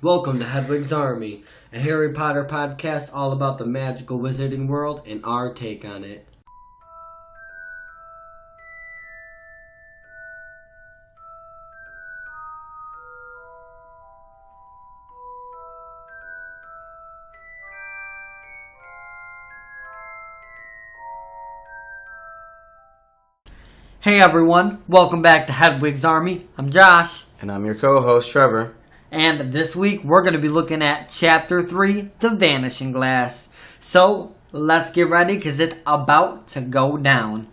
Welcome to Hedwigs Army, a Harry Potter podcast all about the magical wizarding world and our take on it. Hey everyone, welcome back to Hedwigs Army. I'm Josh. And I'm your co-host, Trevor. And this week we're going to be looking at Chapter 3, The Vanishing Glass. So, let's get ready because it's about to go down.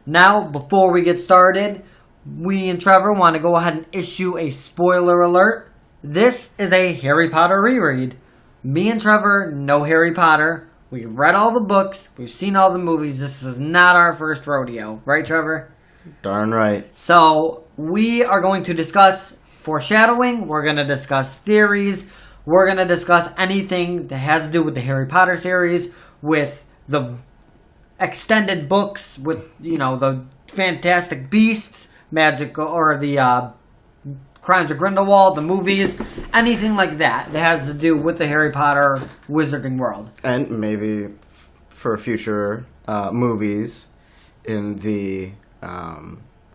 Now, before we get started, we and Trevor want to go ahead and issue a spoiler alert. This is a Harry Potter reread. Me and Trevor know Harry Potter. We've read all the books. We've seen all the movies. This is not our first rodeo. Right, Trevor? Darn right. So, we are going to discuss foreshadowing, we're going to discuss theories, we're going to discuss anything that has to do with the Harry Potter series, with the extended books, with, the Fantastic Beasts, magical, or the Crimes of Grindelwald, the movies, anything like that has to do with the Harry Potter wizarding world. And maybe for future movies in the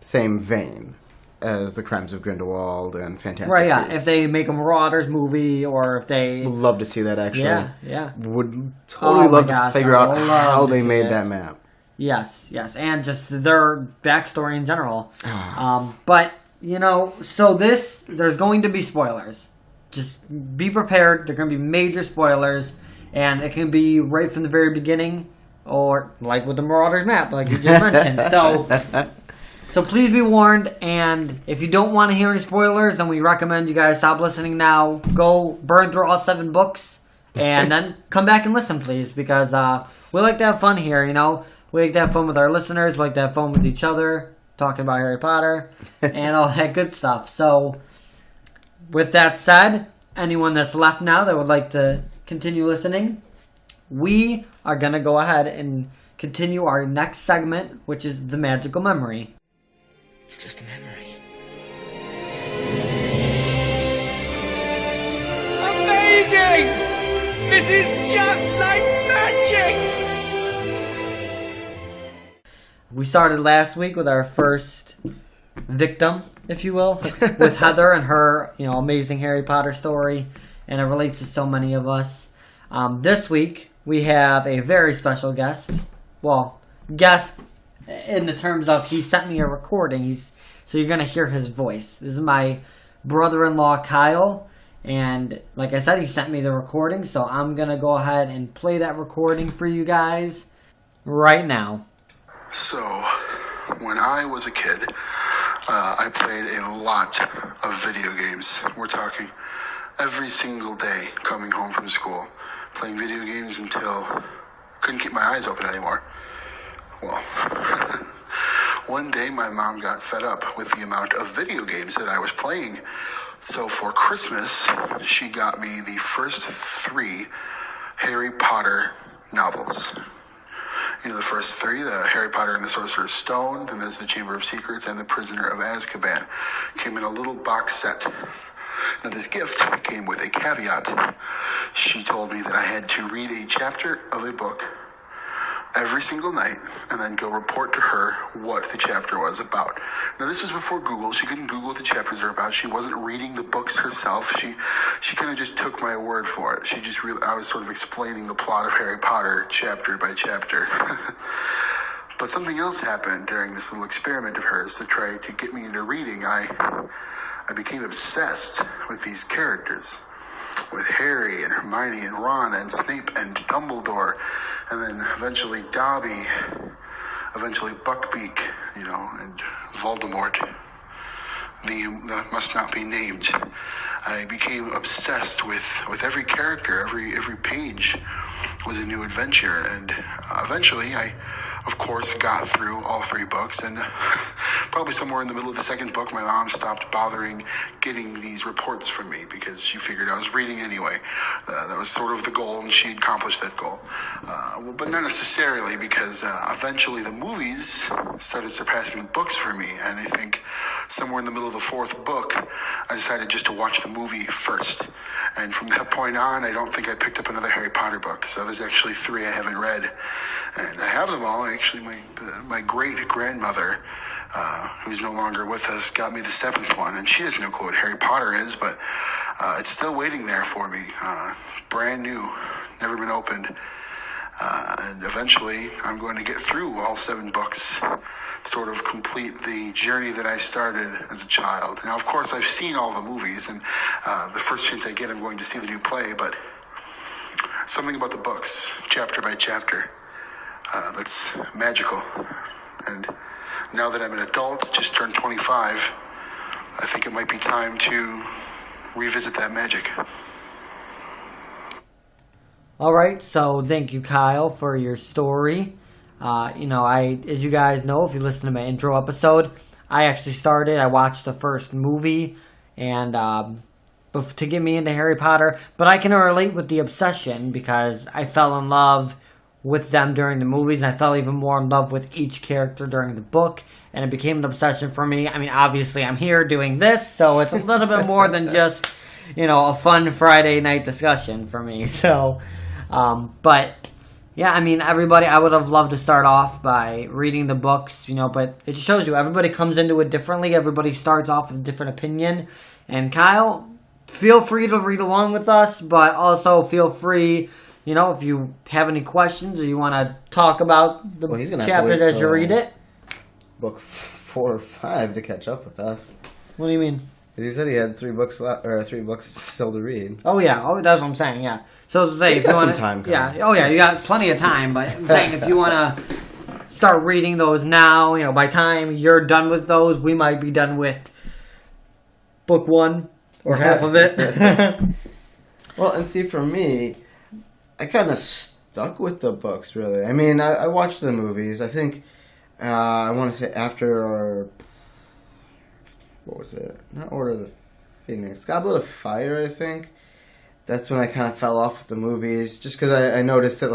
same vein as the Crimes of Grindelwald and Fantastic Right, yeah. Beasts. If they make a Marauders movie, or if they... Would love to see that, actually. Yeah. Would totally love to figure out how they made that map. Yes. And just their backstory in general. But, so there's going to be spoilers. Just be prepared. There are going to be major spoilers. And it can be right from the very beginning, or like with the Marauders map, like you just mentioned. So please be warned, and if you don't want to hear any spoilers, then we recommend you guys stop listening now. Go burn through all 7 books, and then come back and listen, please, because we like to have fun here, We like to have fun with our listeners, we like to have fun with each other, talking about Harry Potter, and all that good stuff. So, with that said, anyone that's left now that would like to continue listening, we are going to go ahead and continue our next segment, which is the magical memory. It's just a memory. Amazing! This is just like magic! We started last week with our first victim, if you will, with Heather and her, amazing Harry Potter story, and it relates to so many of us. This week, we have a very special guest. Well, guest in the terms of he sent me a recording, so you're going to hear his voice. This is my brother-in-law, Kyle, and like I said, he sent me the recording, so I'm going to go ahead and play that recording for you guys right now. So, when I was a kid, I played a lot of video games. We're talking every single day coming home from school, playing video games until I couldn't keep my eyes open anymore. Well, one day my mom got fed up with the amount of video games that I was playing. So for Christmas, she got me the first 3 Harry Potter novels. The first 3, the Harry Potter and the Sorcerers Stone, then there's the Chamber of Secrets and the Prisoner of Azkaban. Came in a little box set. Now this gift came with a caveat. She told me that I had to read a chapter of a book every single night, and then go report to her what the chapter was about. Now, this was before Google. She couldn't Google what the chapters are about. She wasn't reading the books herself. She kind of just took my word for it. I was sort of explaining the plot of Harry Potter chapter by chapter. But something else happened during this little experiment of hers to try to get me into reading. I became obsessed with these characters, with Harry and Hermione and Ron and Snape and Dumbledore, and then eventually Dobby, eventually Buckbeak, and Voldemort, that must not be named. I became obsessed with every character. Every page was a new adventure, and eventually I, of course, got through all 3 books, and probably somewhere in the middle of the 2nd book, my mom stopped bothering getting these reports from me because she figured I was reading anyway. That was sort of the goal, and she accomplished that goal. But not necessarily, because eventually the movies started surpassing the books for me, and I think somewhere in the middle of the 4th book, I decided just to watch the movie first. And from that point on, I don't think I picked up another Harry Potter book. So there's actually 3 I haven't read. And I have them all. Actually, my great-grandmother, who's no longer with us, got me the 7th one. And she has no clue what Harry Potter is, but it's still waiting there for me. Brand new, never been opened. And eventually, I'm going to get through all 7 books, sort of complete the journey that I started as a child. Now, of course, I've seen all the movies, and the first chance I get, I'm going to see the new play, but something about the books, chapter by chapter, that's magical. And now that I'm an adult, just turned 25, I think it might be time to revisit that magic. All right, so thank you, Kyle, for your story. As you guys know, if you listen to my intro episode, I watched the first movie, and to get me into Harry Potter, but I can relate with the obsession because I fell in love with them during the movies, and I fell even more in love with each character during the book, and it became an obsession for me. I mean, obviously, I'm here doing this, so it's a little bit more than just, a fun Friday night discussion for me, so... But yeah, I mean, everybody, I would have loved to start off by reading the books, but it just shows you everybody comes into it differently. Everybody starts off with a different opinion. And Kyle, feel free to read along with us, but also feel free, if you have any questions or you want to talk about the chapters as you read it. Book 4 or 5 to catch up with us. What do you mean? Because he said he had 3 books or 3 books still to read. Oh yeah, that's what I'm saying. Yeah. So you got some time. Yeah. Oh yeah, you got plenty of time. But I'm saying if you want to start reading those now, by the time you're done with those, we might be done with book 1 or half of it. Well, and see, for me, I kind of stuck with the books. Really, I mean, I watched the movies. I think I want to say after. What was it? Not Order of the Phoenix. Goblet of Fire, I think. That's when I kind of fell off with the movies. Just because I noticed that,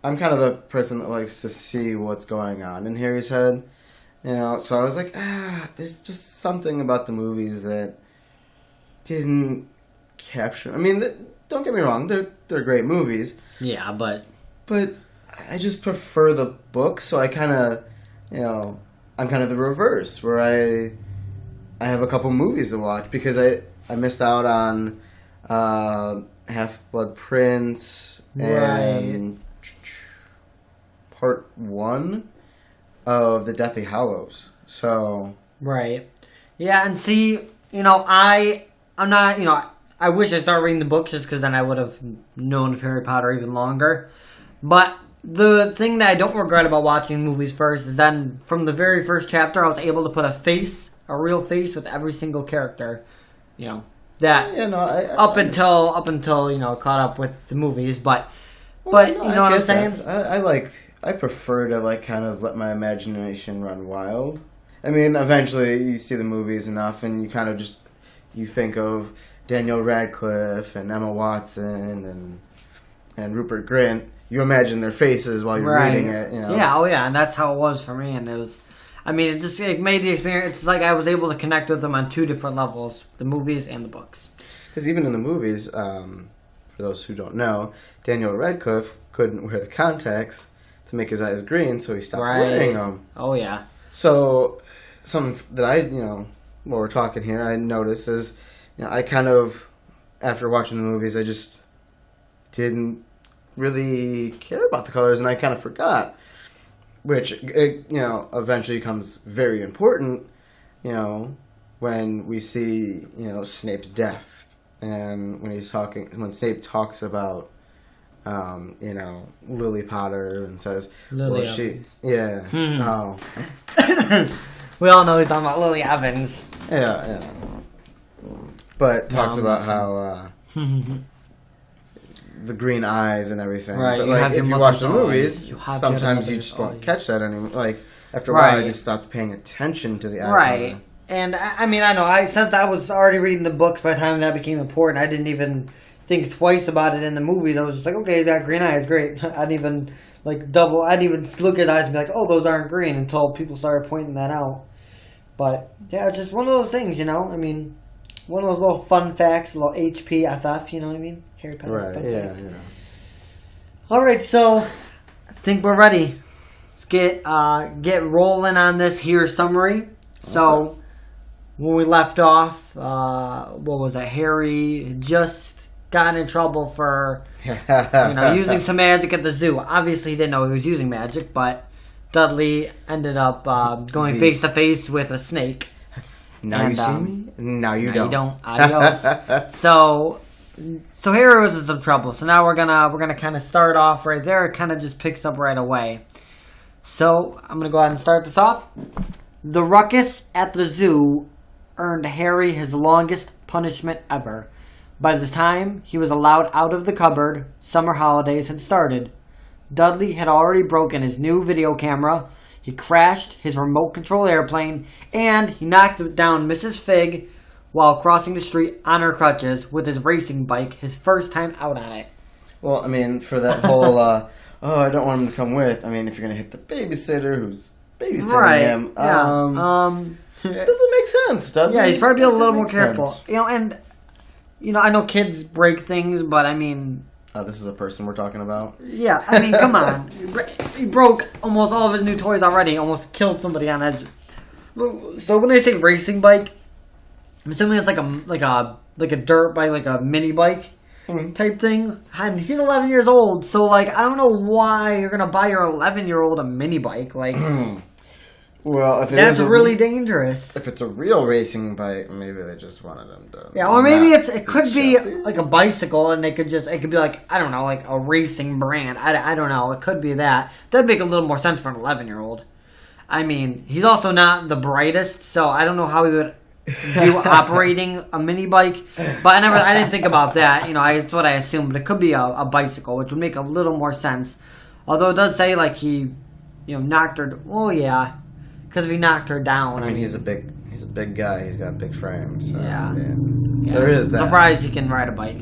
I'm kind of the person that likes to see what's going on in Harry's head. So I was like, there's just something about the movies that didn't capture... I mean, don't get me wrong. They're great movies. Yeah, but I just prefer the books, so I kind of, I'm kind of the reverse, where I have a couple movies to watch because I missed out on Half-Blood Prince and part 1 of the Deathly Hallows. So right, yeah, and see, I'm not, I wish I started reading the books just because then I would have known of Harry Potter even longer. But the thing that I don't regret about watching movies first is then from the very first chapter I was able to put a real face with every single character, up until caught up with the movies, but you know what I'm saying? I prefer to kind of let my imagination run wild. I mean, eventually you see the movies enough and you kind of just you think of Daniel Radcliffe and Emma Watson and Rupert Grint. You imagine their faces while you're reading it, Yeah, and that's how it was for me, and it was. I mean, it made the experience. It's like I was able to connect with them on 2 different levels: the movies and the books. Because even in the movies, for those who don't know, Daniel Radcliffe couldn't wear the contacts to make his eyes green, so he stopped wearing them. Oh yeah. So something that while we're talking here, I noticed is, I kind of, after watching the movies, I just didn't really care about the colors, and I kind of forgot. Which, eventually becomes very important, when we see, Snape's death. And when Snape talks about, Lily Potter and says, Lily well, she... Yeah. Oh. We all know he's talking about Lily Evans. Yeah. But talks about how... the green eyes and everything. Right. But if you watch the movies, sometimes you just won't catch that anymore. After a while, I just stopped paying attention to the eye. Right. And I mean, I know, since I was already reading the books by the time that became important, I didn't even think twice about it in the movies. I was just like, okay, he's got green eyes, great. I didn't even look at his eyes and be like, oh, those aren't green, until people started pointing that out. But yeah, it's just one of those things, I mean, one of those little fun facts, a little HPFF, you know what I mean? Harry Potter. Right, fun yeah, fact. yeah. Alright, so I think we're ready. Let's get rolling on this here summary. So, when we left off, what was it? Harry just got in trouble for using some magic at the zoo. Obviously, he didn't know he was using magic, but Dudley ended up going face to face with a snake. Now you see me? Now you don't. You don't. Adios. So Harry was in some trouble. So now we're gonna kind of start off right there. It kind of just picks up right away. So I'm gonna go ahead and start this off. The ruckus at the zoo earned Harry his longest punishment ever. By the time he was allowed out of the cupboard, summer holidays had started. Dudley had already broken his new video camera, he crashed his remote control airplane, and he knocked down Mrs. Fig while crossing the street on her crutches with his racing bike, his first time out on it. Well, I mean, for that whole, I don't want him to come with, I mean, if you're going to hit the babysitter who's babysitting him, doesn't make sense, doesn't it? Yeah, he's probably a little more careful. Sense. I know kids break things, but I mean... this is a person we're talking about? Yeah, I mean, come on. He broke almost all of his new toys already, almost killed somebody on edge. So when they say racing bike, I'm assuming it's like a dirt bike, like a mini bike type thing. And he's 11 years old, so like I don't know why you're gonna buy your 11-year-old a mini bike. Like, well, if that's really dangerous. If it's a real racing bike, maybe they just wanted him to. Yeah, or maybe it could be like a bicycle, and it could be like, I don't know, like a racing brand. I don't know. It could be that. That'd make a little more sense for an 11-year-old. I mean, he's also not the brightest, so I don't know how he would do operating a mini bike. But I didn't think about that. That's what I assumed. But it could be a bicycle, which would make a little more sense. Although it does say like he, knocked her. Oh yeah, because if he knocked her down. I mean, he's a big guy. He's got a big frame. So yeah. There is that. Surprised he can ride a bike.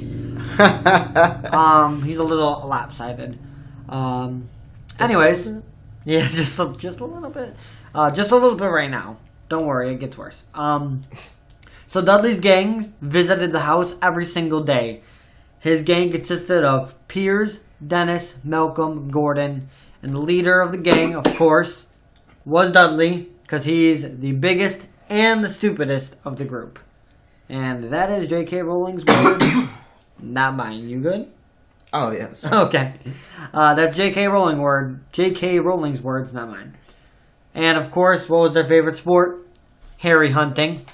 He's a little lopsided. Anyways, yeah, just a little bit. Just a little bit right now. Don't worry, it gets worse. So Dudley's gang visited the house every single day. His gang consisted of Piers, Dennis, Malcolm, Gordon, and the leader of the gang, of course, was Dudley, because he's the biggest and the stupidest of the group. And that is J.K. Rowling's word, not mine. You good? Oh, yeah. Sorry. Okay. That's J.K. Rowling's words, not mine. And, of course, what was their favorite sport? Harry hunting.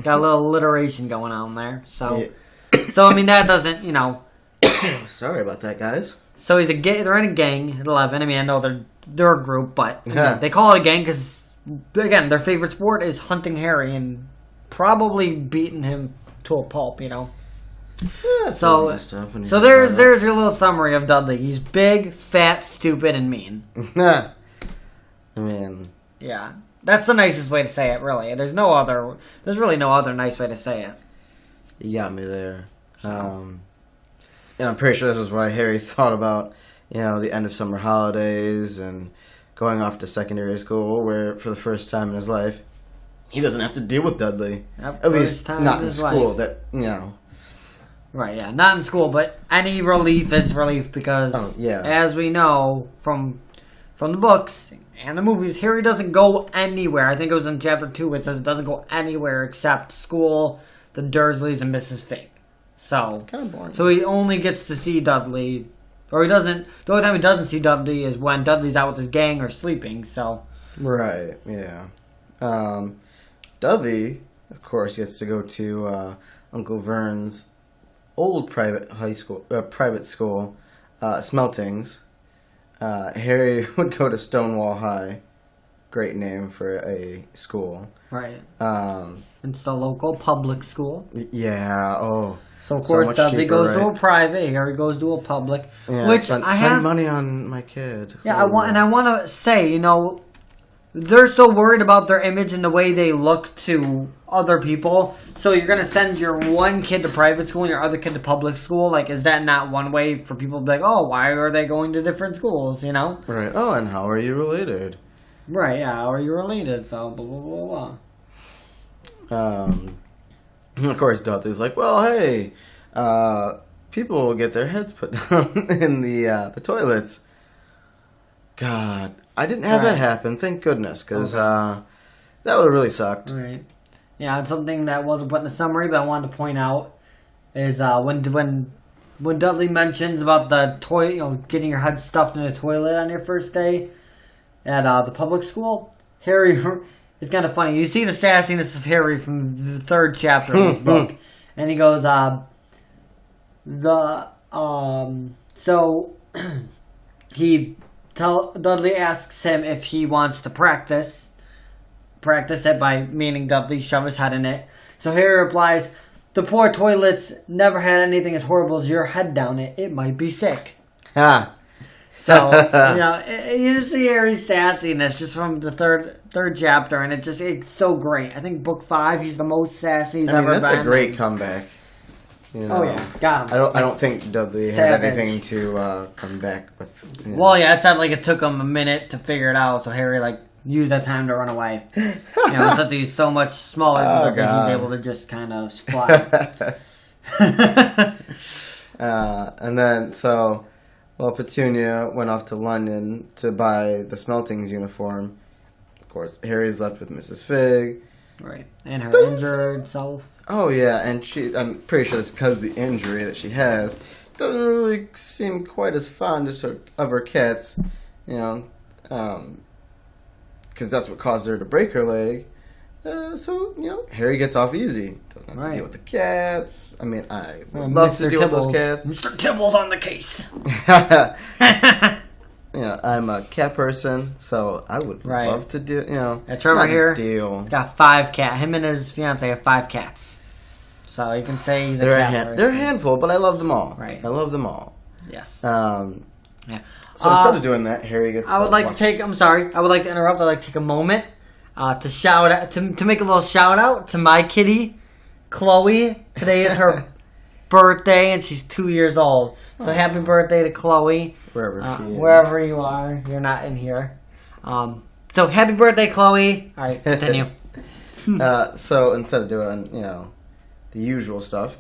Got a little alliteration going on there. So, I mean, that doesn't, Sorry about that, guys. So they're in a gang at 11. I mean, I know they're a group, but they call it a gang because, again, their favorite sport is hunting Harry and probably beating him to a pulp, Yeah, so there's your little summary of Dudley. He's big, fat, stupid, and mean. I mean... Yeah. That's the nicest way to say it, really. There's really no other nice way to say it. You got me there. And I'm pretty sure this is why Harry thought about, the end of summer holidays and going off to secondary school, where for the first time in his life, he doesn't have to deal with Dudley. Yep, At least not in school. Life. That Right, yeah, not in school, but any relief is relief because, as we know from the books and the movies, Harry doesn't go anywhere. I think it was in chapter 2 it says it doesn't go anywhere except school, the Dursleys, and Mrs. Fig. So, kind of boring. So he only gets to see Dudley, or he doesn't. The only time he doesn't see Dudley is when Dudley's out with his gang or sleeping. So, right, yeah. Dudley, of course, gets to go to Uncle Vern's old private school, Smeltings. Harry would go to Stonewall High. Great name for a school. Right. It's the local public school. Yeah, So, of course, Dudley goes to a private, Harry goes to a public. Yeah, which spend money on my kid. Yeah, I want to say, they're so worried about their image and the way they look to other people. So you're going to send your one kid to private school and your other kid to public school? Like, is that not one way for people to be like, oh, why are they going to different schools, Right. Oh, and how are you related? Right, yeah, how are you related? So, blah, blah, blah, blah. And of course, Dudley's like, well, hey, people will get their heads put down in the toilets. God, I didn't have that happen. Thank goodness, because that would have really sucked. Right. Yeah, and something that wasn't put in the summary, but I wanted to point out is when Dudley mentions about the getting your head stuffed in a toilet on your first day at the public school, Harry, it's kind of funny. You see the sassiness of Harry from the 3rd chapter of this book, and he goes, Dudley asks him if he wants to practice it by meaning Dudley shove his head in it. So Harry replies, "The poor toilets never had anything as horrible as your head down it. It might be sick." Ah. So you just see Harry's sassiness just from the third chapter, and it's so great. I think book 5, he's the most sassy he's ever been. That's a great comeback. You know, oh yeah, got him. I don't think Dudley had anything to come back with. You know. Well, yeah, it sounded like it took him a minute to figure it out, so Harry used that time to run away. Since he's so much smaller than Dudley, he's able to just kind of fly. And then Petunia went off to London to buy the Smeltings uniform. Of course, Harry's left with Mrs. Fig. Right, and her injured self. Oh yeah, and I'm pretty sure it's because of the injury that she has. Doesn't really seem quite as fond of her cats, because that's what caused her to break her leg. Harry gets off easy. Doesn't have to deal with the cats. I mean, I would love to deal with those cats. Mr. Tibble's on the case. I'm a cat person, so I would love to do. Trevor here got 5 cats. Him and his fiance have 5 cats. So you can say he's a cat person. They're a handful, but I love them all. Right. I love them all. Yes. Yeah. So instead of doing that, Harry gets. I would like to interrupt. I'd like to take a moment to shout out to make a little shout out to my kitty, Chloe. Today is her birthday, and she's 2 years old. So happy birthday to Chloe. Wherever you are, you're not in here. So happy birthday, Chloe. All right, continue. So instead of doing the usual stuff,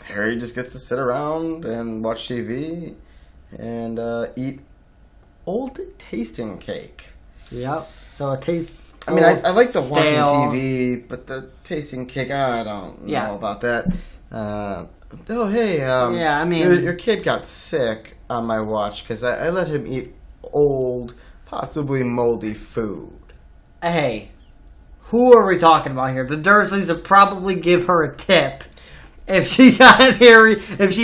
Harry just gets to sit around and watch TV and eat old tasting cake. Yep. So it tastes. I mean, I like the watching TV, but the tasting cake, I don't know about that. I mean, your kid got sick on my watch because I let him eat old, possibly moldy food. Hey, who are we talking about here? The Dursleys would probably give her a tip if she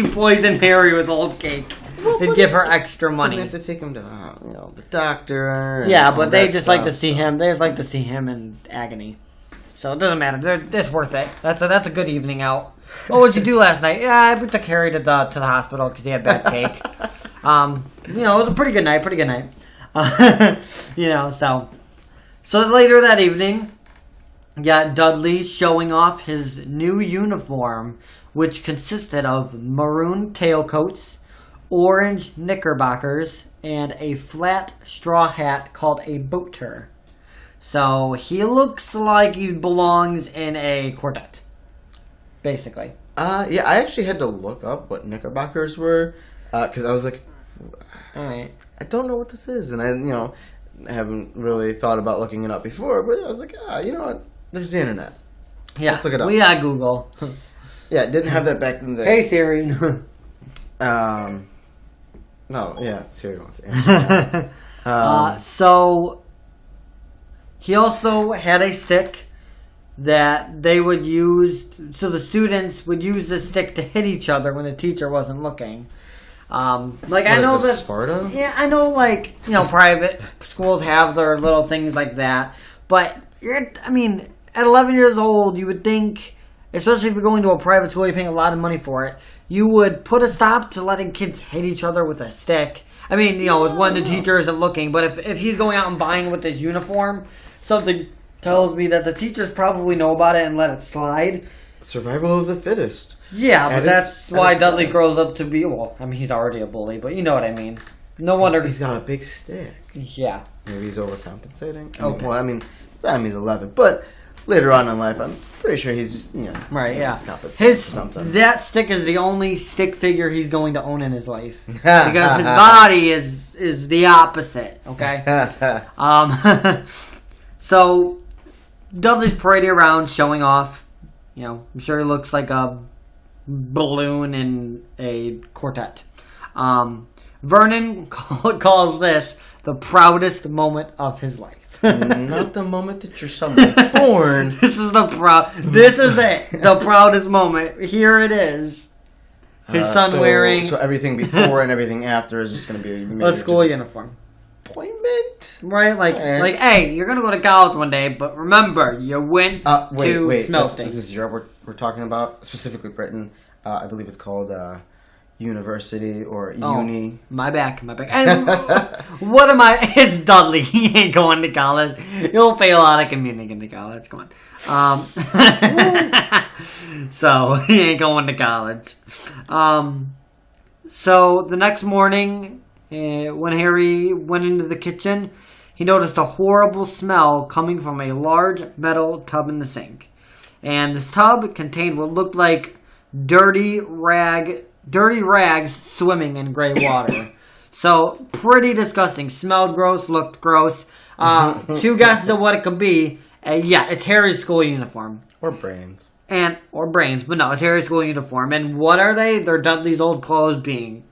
poisoned Harry with old cake. They'd give her extra money. They have to take him to the doctor. Yeah, but they just like to see him. They just like to see him in agony. So it doesn't matter. It's worth it. That's a good evening out. Oh, what'd you do last night? Yeah, we took Harry to the hospital because he had bad cake. It was a pretty good night. So later that evening, Dudley showing off his new uniform, which consisted of maroon tailcoats, orange knickerbockers, and a flat straw hat called a boater. So he looks like he belongs in a quartet, basically. I actually had to look up what knickerbockers were because I was like, all right, I don't know what this is, and I haven't really thought about looking it up before, but I was like, you know what? There's the internet. Yeah, let's look it up. We got Google. Yeah, it didn't have that back in the day. Hey Siri. No, yeah, Siri wants to answer. So he also had a stick that they would use. So the students would use the stick to hit each other when the teacher wasn't looking. I know that Sparta. Yeah, I know. Private schools have their little things like that, but at 11 years old, you would think, especially if you're going to a private school, you're paying a lot of money for it, you would put a stop to letting kids hit each other with a stick. It's when the teacher isn't looking, but if he's going out and buying with his uniform, something tells me that the teachers probably know about it and let it slide. Survival of the fittest. Yeah, but that's why Dudley grows up to be, he's already a bully, but you know what I mean. No wonder. He's got a big stick. Yeah. Maybe he's overcompensating. Okay. He's 11, but later on in life, I'm pretty sure he's just Right, yeah. Something. That stick is the only stick figure he's going to own in his life because his body is the opposite. Okay. So Dudley's parading around, showing off. I'm sure he looks like a balloon in a quartet. Vernon calls this the proudest moment of his life. Not the moment that your son was born. This is it. The proudest moment. Here it is. His son wearing... So everything before and everything after is just going to be... a school uniform. Appointment? Right? Like, hey, you're going to go to college one day, but remember, you went to Smelting. This is Europe we're talking about, specifically Britain. I believe it's called... University or uni. My back. And what am I? It's Dudley. He ain't going to college. He'll fail out of community into college. Come on. So he ain't going to college. So the next morning, when Harry went into the kitchen, he noticed a horrible smell coming from a large metal tub in the sink. And this tub contained what looked like dirty rags swimming in gray water. So, pretty disgusting. Smelled gross, looked gross. 2 guesses of what it could be. It's Harry's school uniform. Or brains. Or brains, but no, it's Harry's school uniform. And what are they? They're Dudley's old clothes being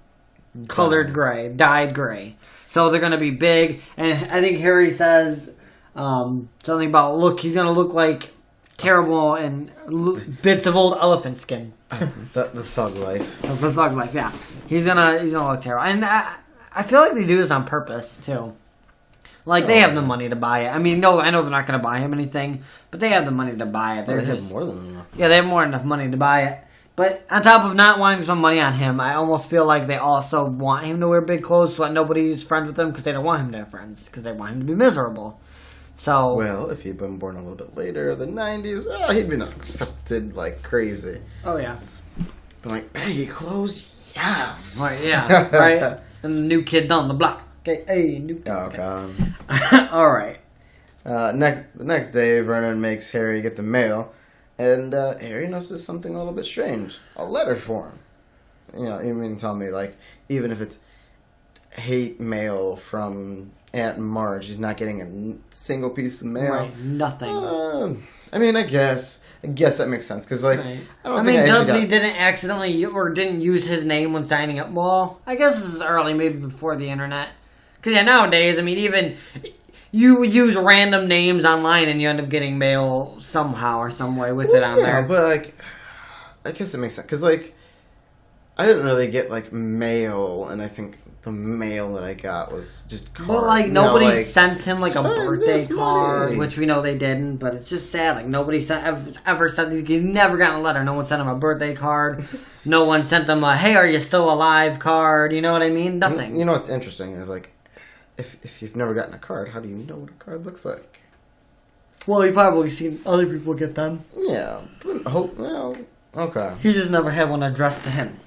colored gray, dyed gray. So they're going to be big. And I think Harry says something about, he's going to look like terrible and bits of old elephant skin. The thug life. So the thug life, yeah. He's gonna look terrible, and I feel like they do this on purpose too. Like they have the money to buy it. I mean, no, I know they're not gonna buy him anything, but they have the money to buy it. They have more than enough. Yeah, they have more than enough money to buy it. But on top of not wanting some money on him, I almost feel like they also want him to wear big clothes so that nobody's friends with him because they don't want him to have friends because they want him to be miserable. So well, if he'd been born a little bit later, the 90s, he'd been accepted like crazy. Oh yeah. Been like, baggy clothes, yes. Right, yeah, right. And the new kid on the block. Okay, hey, new kid. Oh, God. All right. The next day, Vernon makes Harry get the mail, and Harry notices something a little bit strange. A letter for him. You mean to tell me, like, even if it's hate mail from Aunt Marge, he's not getting a single piece of mail? Right, nothing. I mean, I guess that makes sense because, like, right. I mean, Dudley didn't accidentally or didn't use his name when signing up. Well, I guess this is early, maybe before the internet. Because nowadays, I mean, even you use random names online and you end up getting mail somehow or some way with it on there. But like, I guess it makes sense because, like, I didn't really get like mail, and I think the mail that I got was just cards. But like nobody sent him like a birthday card, money. which we know they didn't. But it's just sad. Like nobody ever sent. He never got a letter. No one sent him a birthday card. No one sent him a "Hey, are you still alive?" card. You know what I mean? Nothing. You know what's interesting is like, if you've never gotten a card, how do you know what a card looks like? Well, you probably seen other people get them. Yeah. Well, okay. He just never had one addressed to him.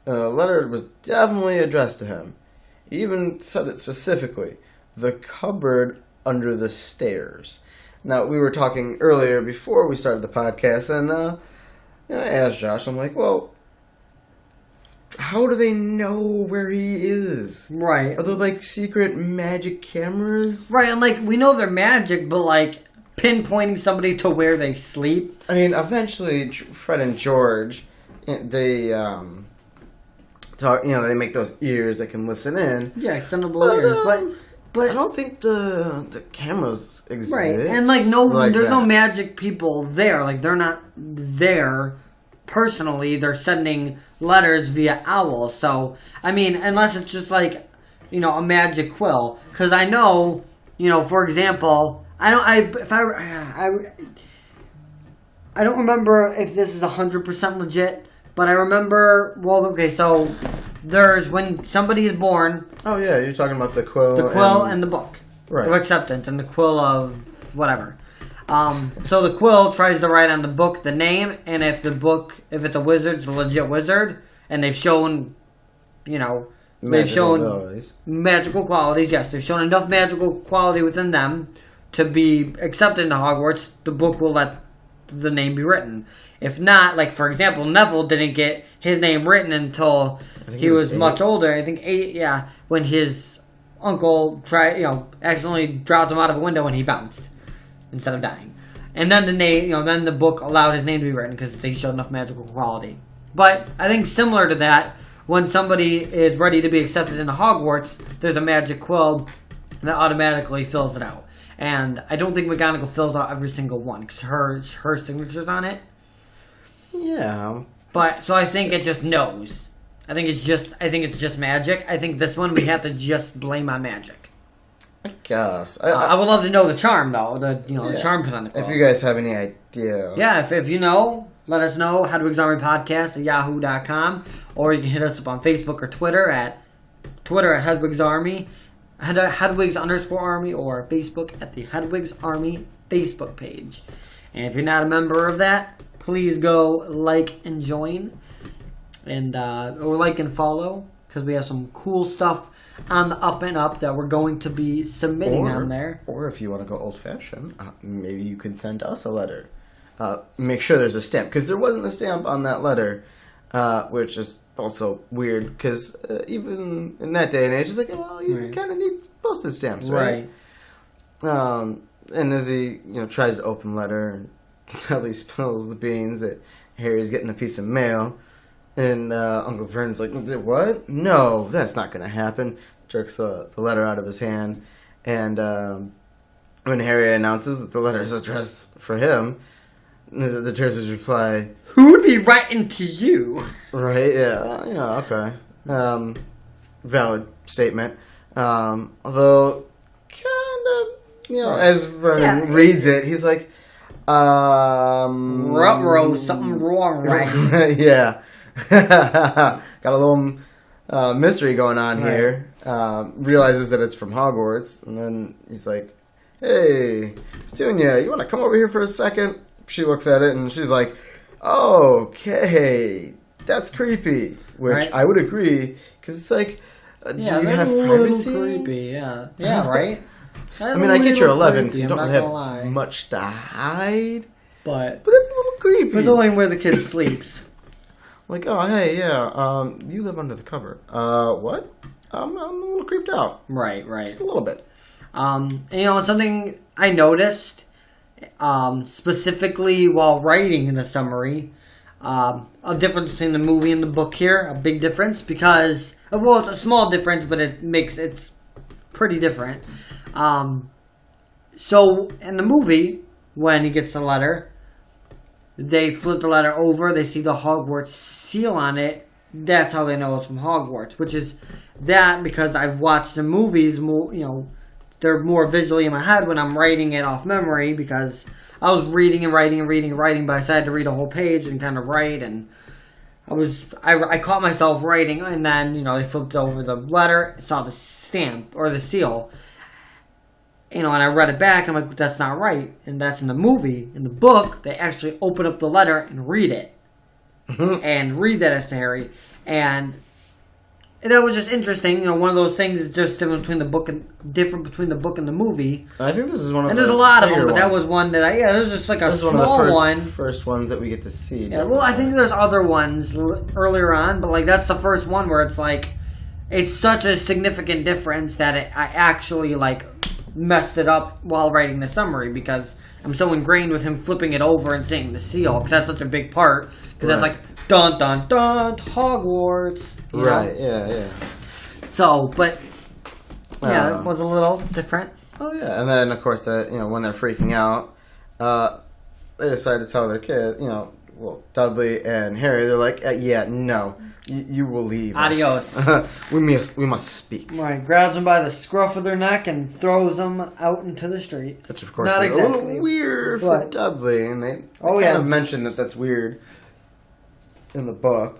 The letter was definitely addressed to him. He even said it specifically. The cupboard under the stairs. Now, we were talking earlier before we started the podcast, and I asked Josh, I'm like, well, how do they know where he is? Right. Are there, like, secret magic cameras? Right, and, like, we know they're magic, but, like, pinpointing somebody to where they sleep. I mean, eventually, Fred and George, they, talk, they make those ears that can listen in. Yeah, extendable ears, but I don't think the cameras exist. Right, and, like, there's no magic people there. Like, they're not there personally. They're sending letters via owl. So, I mean, unless it's just, like, a magic quill. Because I know, for example, I don't remember if this is 100% legit, but I remember, so there's when somebody is born. Oh, yeah, you're talking about the quill. The quill and the book. Right. Of acceptance and the quill of whatever. So the quill tries to write on the book the name, and if it's a wizard, it's a legit wizard, and they've shown, magical qualities. Yes, they've shown enough magical quality within them to be accepted into Hogwarts, the book will let the name be written. If not, like for example, Neville didn't get his name written until he was much older. I think 8, yeah, when his uncle accidentally dropped him out of a window and he bounced instead of dying. And then then the book allowed his name to be written because they showed enough magical quality. But I think similar to that, when somebody is ready to be accepted into Hogwarts, there's a magic quill that automatically fills it out. And I don't think McGonagall fills out every single one because her signature's on it. Yeah. But so I think it just knows. I think it's just magic. I think this one we have to just blame on magic. I guess. I would love to know the charm though. The charm put on the quill. If you guys have any idea. Yeah, if you know, let us know. Hedwigs Army Podcast at yahoo.com, or you can hit us up on Facebook or Twitter at Hedwigs Army, Hedwigs_Army, or Facebook at the Hedwigs Army Facebook page. And if you're not a member of that, please go like and join, and or like and follow, because we have some cool stuff on the up and up that we're going to be submitting on there. Or if you want to go old-fashioned, maybe you can send us a letter. Make sure there's a stamp, because there wasn't a stamp on that letter, which is also weird, because even in that day and age, it's like, well, you kind of need postage stamps, right? And as he tries to open the letter, and Sally spills the beans that Harry's getting a piece of mail, and Uncle Vernon's like, what? No, that's not going to happen. Jerks the letter out of his hand, and when Harry announces that the letter is addressed for him, the Terzers reply, "Who would be writing to you?" Right? Yeah. Okay. Valid statement. Although, kind of, as Vernon reads it, he's like, something wrong, right? Yeah. Got a little mystery going on here. Realizes that it's from Hogwarts, and then he's like, "Hey, Petunia, you want to come over here for a second?" She looks at it and she's like, "Okay, that's creepy." Which I would agree, because it's like, do you have privacy? Creepy, yeah, right. I mean, I get you're 11, so you don't have much to hide, but it's a little creepy. But knowing where the kid sleeps, like, oh hey, yeah, you live under the cover. What? I'm a little creeped out. Right, just a little bit. And, something I noticed. Specifically while writing in the summary, a difference between the movie and the book here, a big difference, because, well, it's a small difference, but it's pretty different. So in the movie, when he gets the letter, they flip the letter over, they see the Hogwarts seal on it, that's how they know it's from Hogwarts, which is that because I've watched the movies more, they're more visually in my head when I'm writing it off memory, because I was reading, but I decided to read a whole page and kind of write, and I caught myself writing, and then, they flipped over the letter, saw the stamp, or the seal, and I read it back, I'm like, that's not right, and that's in the movie. In the book, they actually open up the letter and read it, and read that as to Harry, and that was just interesting. One of those things is just different between the book and the movie. I think this is one of and there's a lot of them, but that was one that there's just like a small one. First ones that we get to see. Yeah, well, I think there's other ones earlier on, but that's the first one where it's like, it's such a significant difference that I actually messed it up while writing the summary, because I'm so ingrained with him flipping it over and seeing the seal, because that's such a big part, because that's like, dun dun dun, Hogwarts. Right, yeah. So, but, it was a little different. Oh, yeah. And then, of course, when they're freaking out, they decide to tell their kid, Dudley and Harry, they're like, no, you will leave Adios. us. we must speak. Right, grabs them by the scruff of their neck and throws them out into the street. Which, of course, is a little weird for Dudley, and they kind of mentioned that that's weird in the book.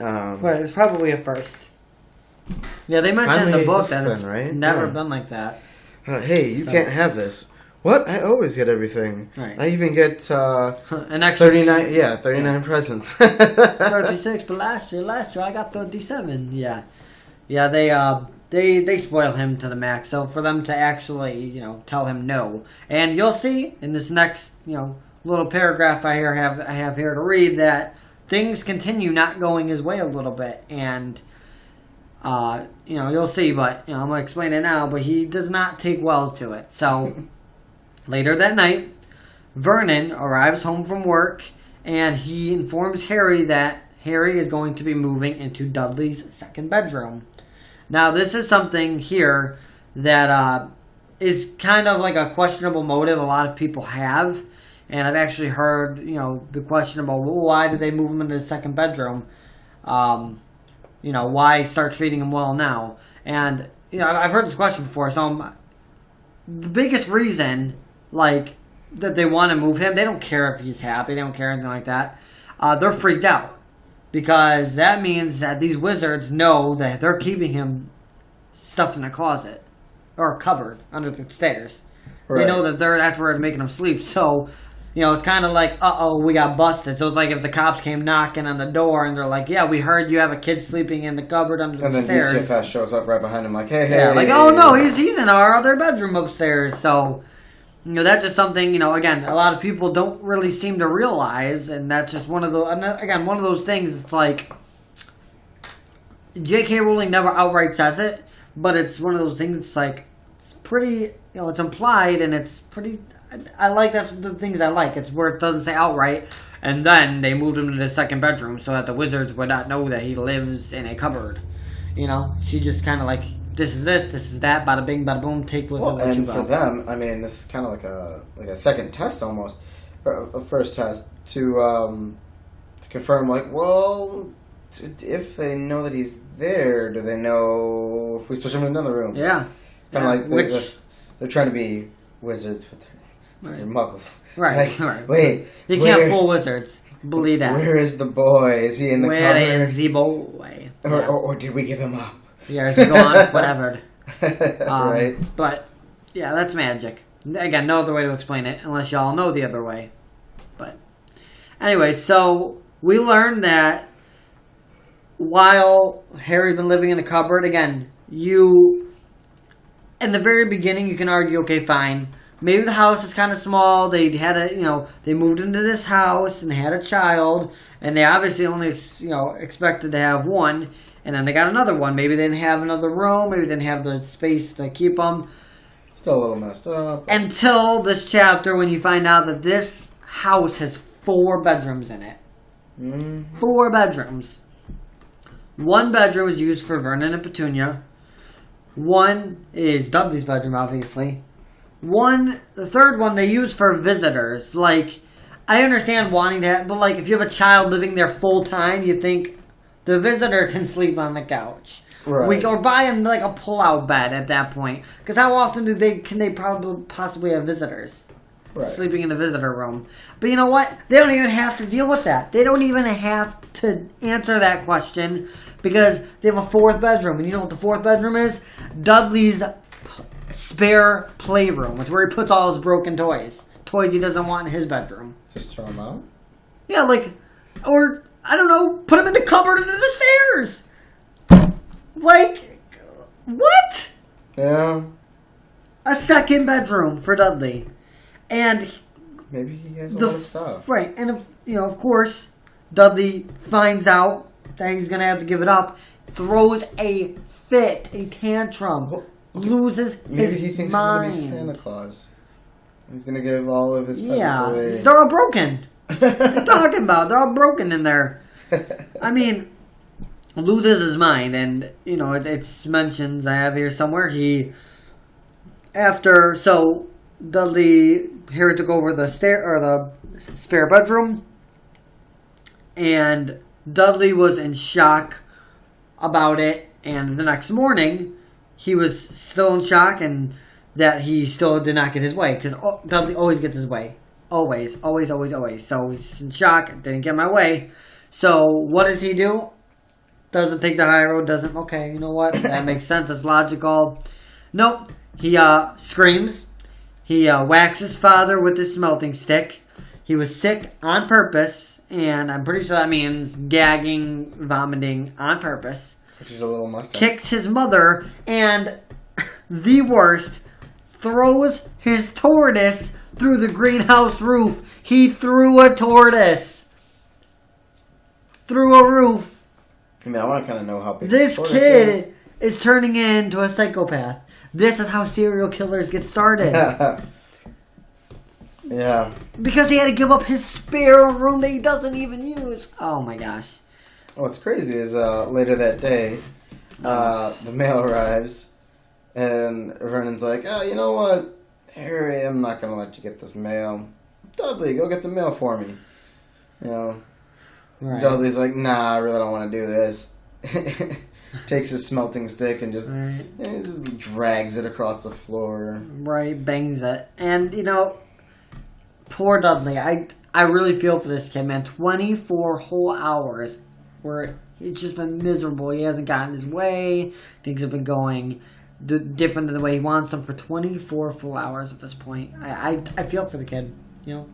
Right, it's probably a first. Yeah, they mentioned in the book that it's never been like that. Hey, you can't have this. What? I always get everything. Right. I even get an extra 39. Yeah, 39 presents. 36, but last year I got 37. Yeah. They they spoil him to the max. So for them to actually, tell him no, and you'll see in this next, little paragraph I have here to read that things continue not going his way a little bit, and you'll see. But I'm gonna explain it now. But he does not take well to it. So later that night, Vernon arrives home from work, and he informs Harry that Harry is going to be moving into Dudley's second bedroom. Now, this is something here that is kind of like a questionable motive a lot of people have. And I've actually heard, the question about, well, why did they move him into the second bedroom? Why start treating him well now? And, I've heard this question before. So the biggest reason, that they want to move him, they don't care if he's happy. They don't care anything like that. They're freaked out. Because that means that these wizards know that they're keeping him stuffed in a closet. Or a cupboard under the stairs. Right. They know that that's where they're making him sleep. So, it's kind of like, uh-oh, we got busted. So it's like if the cops came knocking on the door and they're like, yeah, we heard you have a kid sleeping in the cupboard under the stairs. And then DCFS shows up right behind him like, hey. Yeah, oh no, he's in our other bedroom upstairs. So, that's just something, again, a lot of people don't really seem to realize, and that's just one of those things. It's like J.K. Rowling never outright says it, but it's one of those things. It's like it's pretty, it's implied, and it's pretty. I like that's the things I like. It's where it doesn't say outright, and then they moved him to the second bedroom so that the wizards would not know that he lives in a cupboard. She just kind of like. This is that, bada bing, bada boom, take a look at what you got. And for them, I mean, this is kind of like a second test almost, or a first test to confirm, if they know that he's there, do they know if we switch him to another room? Yeah. Kind of they're trying to be wizards with their muggles. Right, right. Wait. You can't fool wizards. Believe that. Where is the boy? Is he in the cupboard? Where is the boy? Or did we give him up? Yeah, it's gone, whatever. Right. But, yeah, that's magic. Again, no other way to explain it, unless y'all know the other way. But, anyway, so we learned that while Harry's been living in a cupboard, again, in the very beginning, you can argue, okay, fine. Maybe the house is kind of small. They had they moved into this house and they had a child, and they obviously only, expected to have one. And then they got another one. Maybe they didn't have another room. Maybe they didn't have the space to keep them. Still a little messed up. Until this chapter when you find out that this house has 4 bedrooms in it. Mm-hmm. 4 bedrooms. One bedroom is used for Vernon and Petunia. One is Dudley's bedroom, obviously. The third one they use for visitors. I understand wanting that, but if you have a child living there full time, you think... The visitor can sleep on the couch. Right. Or buy him a pull-out bed at that point. Because how often can they possibly have visitors sleeping in the visitor room? But you know what? They don't even have to deal with that. They don't even have to answer that question because they have a 4th bedroom. And you know what the 4th bedroom is? Dudley's spare playroom. It's where he puts all his broken toys. Toys he doesn't want in his bedroom. Just throw them out? Yeah, or... I don't know, put him in the cupboard under the stairs. What? Yeah. A second bedroom for Dudley. And maybe he has a lot of stuff. Right. And, of course, Dudley finds out that he's going to have to give it up, throws a fit, a tantrum, loses his mind. Maybe he thinks he's going to be Santa Claus. He's going to give all of his presents away. Yeah, they're all broken. What are you talking about? They're all broken in there. I mean, loses his mind, and it's mentions I have here somewhere. Dudley Harry took over the spare bedroom, and Dudley was in shock about it. And the next morning, he was still in shock, and that he still did not get his way because Dudley always gets his way. Always. So he's in shock. Didn't get my way. So what does he do? Doesn't take the high road. Okay, you know what? That makes sense. It's logical. Nope. He screams. He whacks his father with his smelting stick. He was sick on purpose. And I'm pretty sure that means gagging, vomiting on purpose. Which is a little mustache. kicked his mother, and the worst, throws his tortoise through the greenhouse roof. He threw a tortoise through a roof. I mean, I want to kind of know how big This the tortoise kid is turning into a psychopath. This is how serial killers get started. Yeah. Because he had to give up his spare room that he doesn't even use. Oh my gosh. What's crazy is later that day, the mail arrives, and Vernon's like, "Oh, you know what, Harry, I'm not gonna let you get this mail. Dudley, go get the mail for me." You know, Right. Dudley's like, "Nah, I really don't want to do this." Takes his smelting stick and just, Right. just drags it across the floor. Right, bangs it. And, you know, poor Dudley. I really feel for this kid, man. 24 whole hours where he's just been miserable. He hasn't gotten his way. Things have been going different than the way he wants them for 24 full hours at this point. I feel for the kid, you know.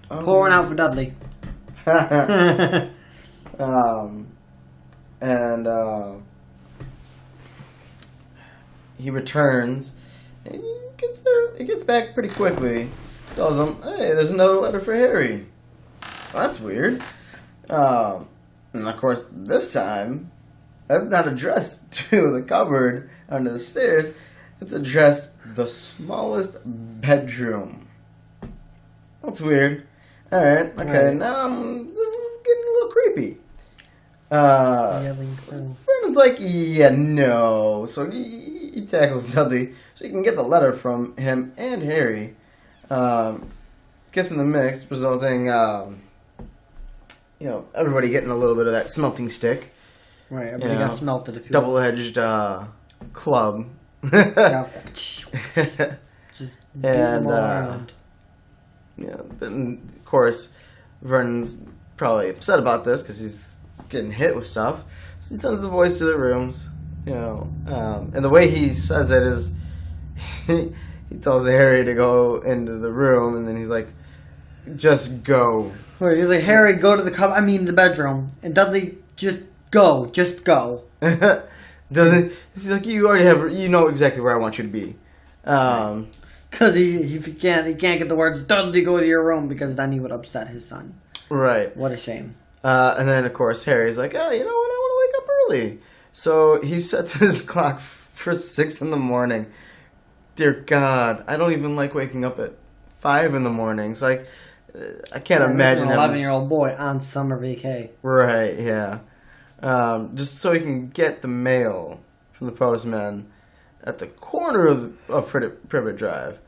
Pouring out for Dudley. And he returns, and he gets back pretty quickly. Tells him, "Hey, there's another letter for Harry." Well, that's weird. And of course, this time, that's not addressed to the cupboard under the stairs. It's addressed the smallest bedroom. That's weird. All right, okay, Right. now this is getting a little creepy. Yelling through. Vernon's like, "Yeah, no." So he tackles Dudley so he can get the letter from him and Harry. Gets in the mix, resulting, everybody getting a little bit of that smelting stick. Right, everybody got smelted if you Double-edged club. Yeah. Just beat And, them all around. Then, of course, Vernon's probably upset about this because he's getting hit with stuff. So he sends the boys to their rooms, and the way he says it is he tells Harry to go into the room, and then he's like, "Just go." Right, he's like, "Harry, go to the bedroom." And Dudley, just go. Doesn't he's like, you know exactly where I want you to be. Because he can't get the words, "Dudley, go to your room," because then he would upset his son. Right. What a shame. And then, of course, Harry's like, "Oh, you know what? I want to wake up early." So he sets his clock for 6 a.m. Dear God, I don't even like waking up at 5 a.m. It's like, I can't imagine an having... 11-year-old boy on summer vacay. Right, yeah. Just so he can get the mail from the postman at the corner of Privet Drive.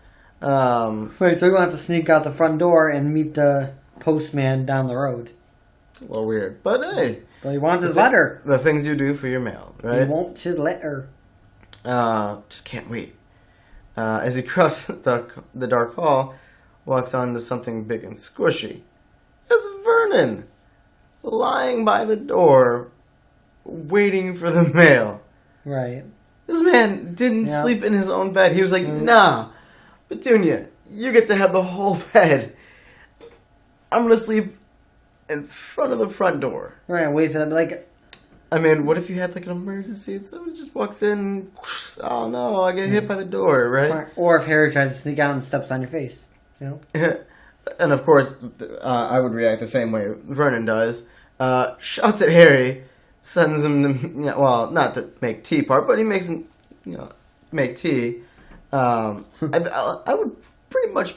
Right, so he wants to sneak out the front door and meet the postman down the road. It's a little weird. But hey. But he wants his letter. The things you do for your mail, right? He wants his letter. Just can't wait. As he crosses the dark hall, walks onto something big and squishy. It's Vernon, lying by the door, waiting for the mail. Right. This man didn't sleep in his own bed. He was like, "Nah, Petunia, you get to have the whole bed. I'm going to sleep in front of the front door." Right, wait for them. Like, I mean, what if you had like an emergency and someone just walks in and, "Oh no, I get hit by the door," right? or if Harry tries to sneak out and steps on your face. You know? And of course, I would react the same way Vernon does. Shouts at Harry, sends him to, not the make tea part, but he makes him, make tea. I would pretty much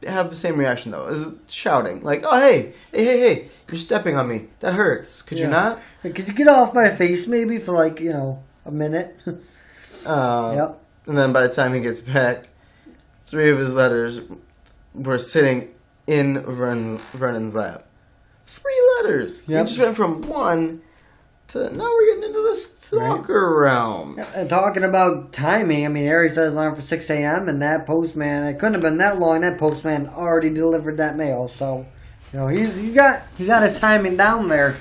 have the same reaction though, as shouting, like, "Oh, hey, you're stepping on me. That hurts. Could you not? Like, could you get off my face maybe for like, a minute?" Yep. And then by the time he gets back, 3 of his letters were sitting in Vernon's lap. 3 letters. Yep. He just went from 1 to now we're getting into the stalker realm. And talking about timing, I mean, Harry says alarm for 6 a.m. and that postman, it couldn't have been that long. That postman already delivered that mail, so he got his timing down there.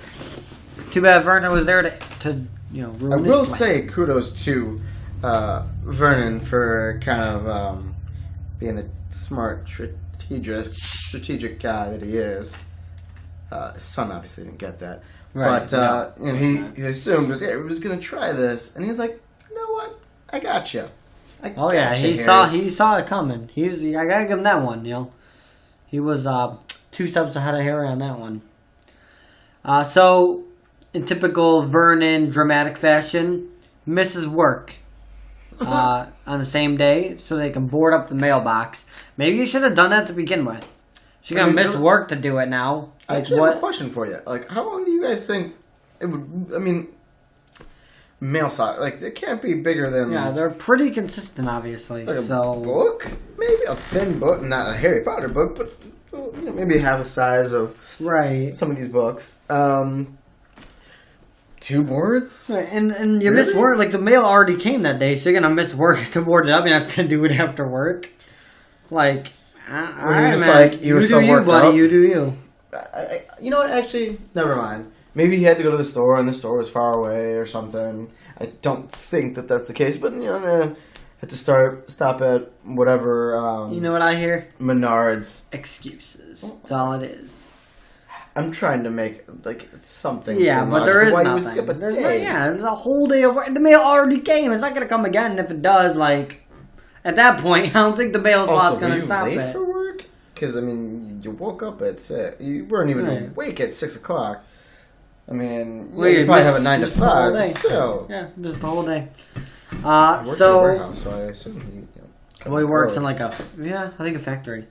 Too bad Vernon was there to ruin I his will plan. say kudos to Vernon for kind of being the smart, strategic guy that he is. His son obviously didn't get that. Right. But you know, he assumed that he was going to try this, and he's like, you know what? I got you. Oh yeah, he saw it coming. I gotta give him that one. You know, he was 2 steps ahead of Harry on that one. So, in typical Vernon dramatic fashion, misses work on the same day so they can board up the mailbox. Maybe you should have done that to begin with. She's gonna miss work to do it now. I actually have a question for you. Like, how long do you guys think it would? I mean, mail size, like, it can't be bigger than. Yeah, they're pretty consistent, obviously. Like so a book, maybe a thin book, not a Harry Potter book, but you know, maybe half the size of some of these books. 2 boards, right, and you miss work. Like, the mail already came that day, so you're gonna miss work to board it up. You're not gonna do it after work. Like, you were so worked up. You do you. You know what? Actually, never mind. Maybe he had to go to the store, and the store was far away or something. I don't think that that's the case, but you know, had to stop at whatever. You know what I hear? Menards. Excuses. That's all it is. I'm trying to make like something. Yeah, but there is nothing. Skip a day? There's a whole day of work. The mail already came. It's not gonna come again. And if it does, like, at that point, I don't think the mail slot's gonna stop late it. For work? Because I mean, you woke up at 6. You weren't even awake at 6 o'clock. I mean, you probably have a 9 to 5. But still, just the whole day. He works in a warehouse, so I assume he. Well, he works in like a factory.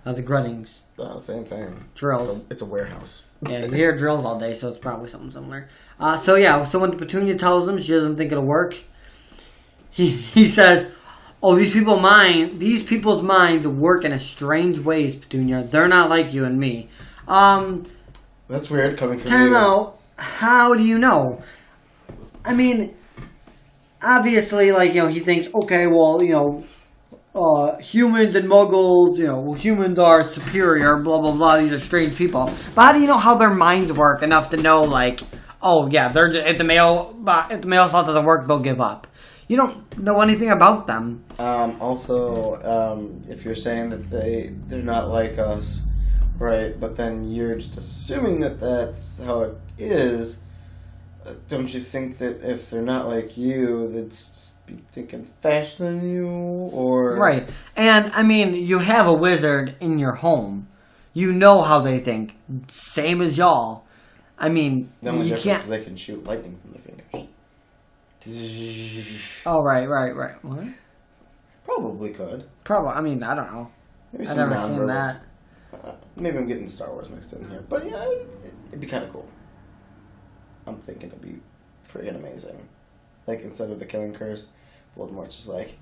The Grunnings. Same thing. Drills. It's a warehouse. Yeah, you hear drills all day, so it's probably something similar. So when Petunia tells him she doesn't think it'll work, he says, "Oh, these people's minds work in a strange ways, Petunia. They're not like you and me." That's weird coming from Time you. out. How do you know? I mean, obviously, like, you know, he thinks, okay, well, you know, humans and muggles, you know, humans are superior, blah, blah, blah, these are strange people. But how do you know how their minds work enough to know, like, oh, yeah, they're just, if the mail slot doesn't work, they'll give up? You don't know anything about them. If you're saying that they're not like us, right, but then you're just assuming that that's how it is, don't you think that if they're not like you, they'd be thinking faster than you, or... Right. And, I mean, you have a wizard in your home. You know how they think. Same as y'all. I mean, the only you difference can't... is they can shoot lightning from their fingers. Oh, right. What? Probably could. Probably. I mean, I don't know. Maybe I've never seen that. Maybe I'm getting Star Wars mixed in here. But yeah, it'd be kind of cool. I'm thinking it'd be friggin' amazing. Like, instead of the killing curse, Voldemort's just like,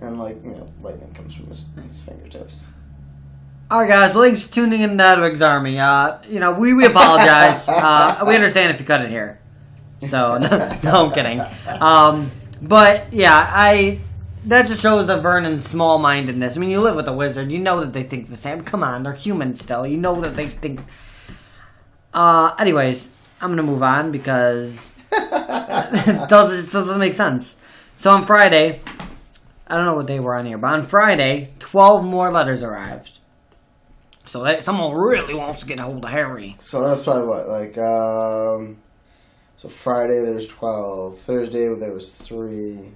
and like, you know, lightning comes from his fingertips. Alright guys, thanks for tuning in to Hedwigs Army. You know, we apologize. We understand if you cut it here. So, no, I'm kidding. But, yeah, that just shows the Vernon's small-mindedness. I mean, you live with a wizard. You know that they think the same. Come on, they're humans still. You know that they think... Anyways, I'm gonna move on because... it doesn't make sense. So on Friday... I don't know what day we're on here, but on Friday, 12 more letters arrived. So someone really wants to get a hold of Harry. So that's probably what, like, so Friday there's 12. Thursday there was 3.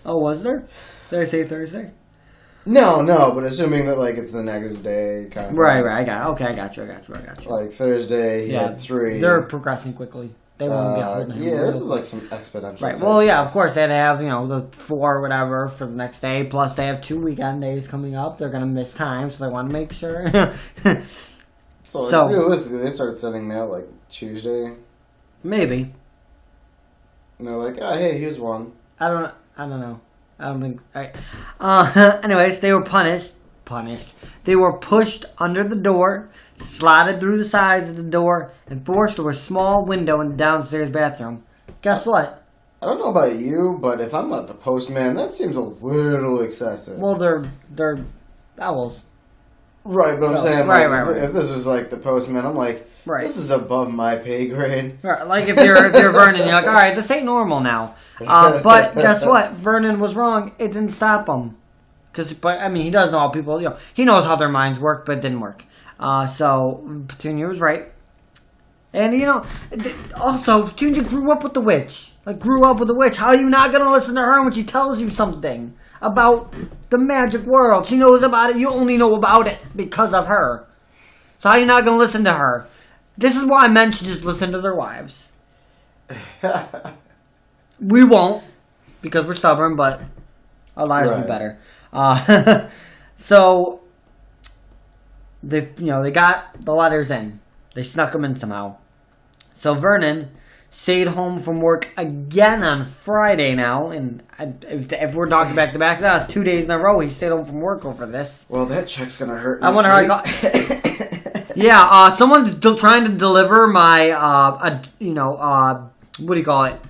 Oh, was there? Did I say Thursday? No, but assuming that, like, it's the next day kind of Right, thing. I got you. Like, Thursday, he had 3. They're progressing quickly. They won't get holding him. Yeah, this is like some exponential. Right, well, yeah, of course, they'd have, you know, the 4 or whatever for the next day, plus they have 2 weekend days coming up. They're going to miss time, so they want to make sure. So, realistically, they started sending mail, like, Tuesday. Maybe. And they're like, oh, hey, here's one. I don't know. I don't think... anyways, they were punished. They were pushed under the door, slotted through the sides of the door, and forced through a small window in the downstairs bathroom. Guess what? I don't know about you, but if I'm not the postman, that seems a little excessive. Well, they're owls. Right, but I'm saying, right. If this was like the postman, I'm like, this is above my pay grade. Right, like if you're Vernon, you're like, all right, this ain't normal now. But guess what? Vernon was wrong. It didn't stop him. But I mean, he does know how people. You know, he knows how their minds work, but it didn't work. So Petunia was right. And, you know, also, Petunia grew up with the witch. Like, grew up with the witch. How are you not going to listen to her when she tells you something about the magic world? She knows about it. You only know about it because of her. So how are you not going to listen to her? This is why men should just listen to their wives. We won't, because we're stubborn, but our lives will be better. So, they got the letters in. They snuck them in somehow. So Vernon stayed home from work again on Friday now, and if we're talking back to back, that's 2 days in a row he stayed home from work over this. Well, that check's gonna hurt. I wonder how I got. Yeah, someone's trying to deliver my, what do you call it?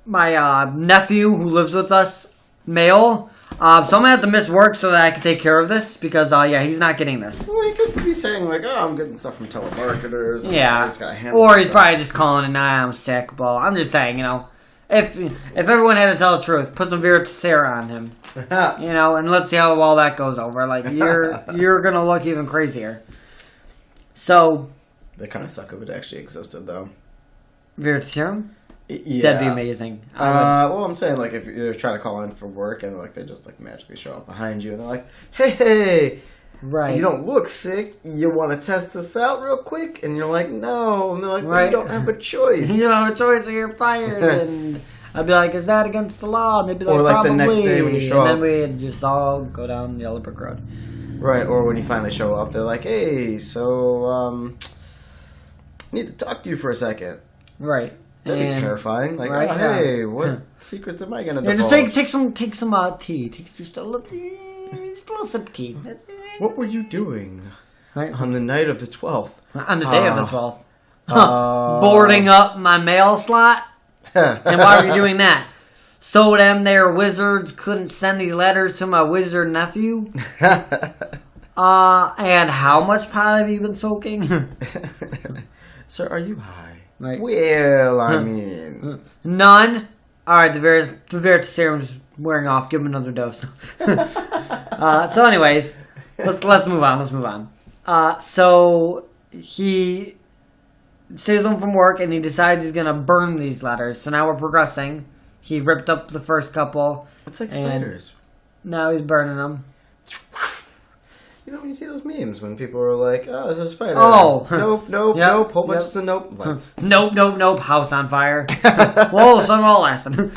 My nephew who lives with us, mail. So I'm gonna have to miss work so that I can take care of this because, he's not getting this. Well, you could be saying like, "Oh, I'm getting stuff from telemarketers." Yeah, or or he's probably just calling and I'm sick. But I'm just saying, if everyone had to tell the truth, put some Vera Sarah on him, and let's see how well that goes over. Like you're gonna look even crazier. So they kind of suck if it actually existed, though. Vera Sarah. Yeah. That'd be amazing. Well, I'm saying, like, if you're trying to call in for work and, like, they just, like, magically show up behind you and they're like, hey, right. You don't look sick. You want to test this out real quick? And you're like, no. And they're like, well, you don't have a choice. You don't have a choice or you're fired. And I'd be like, is that against the law? And they'd be like, or, like, probably. the next day when you show up. And then we'd just all go down Yellow Brick Road. Right, or when you finally show up, they're like, hey, so, I need to talk to you for a second. Right. That'd be terrifying. Like, right, hey, what secrets am I gonna divulge? Just take some tea. Take just a little sip of tea. What were you doing right. on the night of the 12th? On the day of the 12th. Boarding up my mail slot. And why were you doing that? So them there wizards couldn't send these letters to my wizard nephew. And how much pot have you been smoking? Sir, are you high? Right. Well, I mean... None. Alright, the Vera serum's wearing off. Give him another dose. So anyways, let's move on. So he stays home from work and he decides he's going to burn these letters. So now we're progressing. He ripped up the first couple. It's like spiders. Now he's burning them. You know when you see those memes when people are like, "Oh, there's a spider." Oh, nope. Whole bunch of nope. Let's... Nope. House on fire. Whoa, sun all lasting.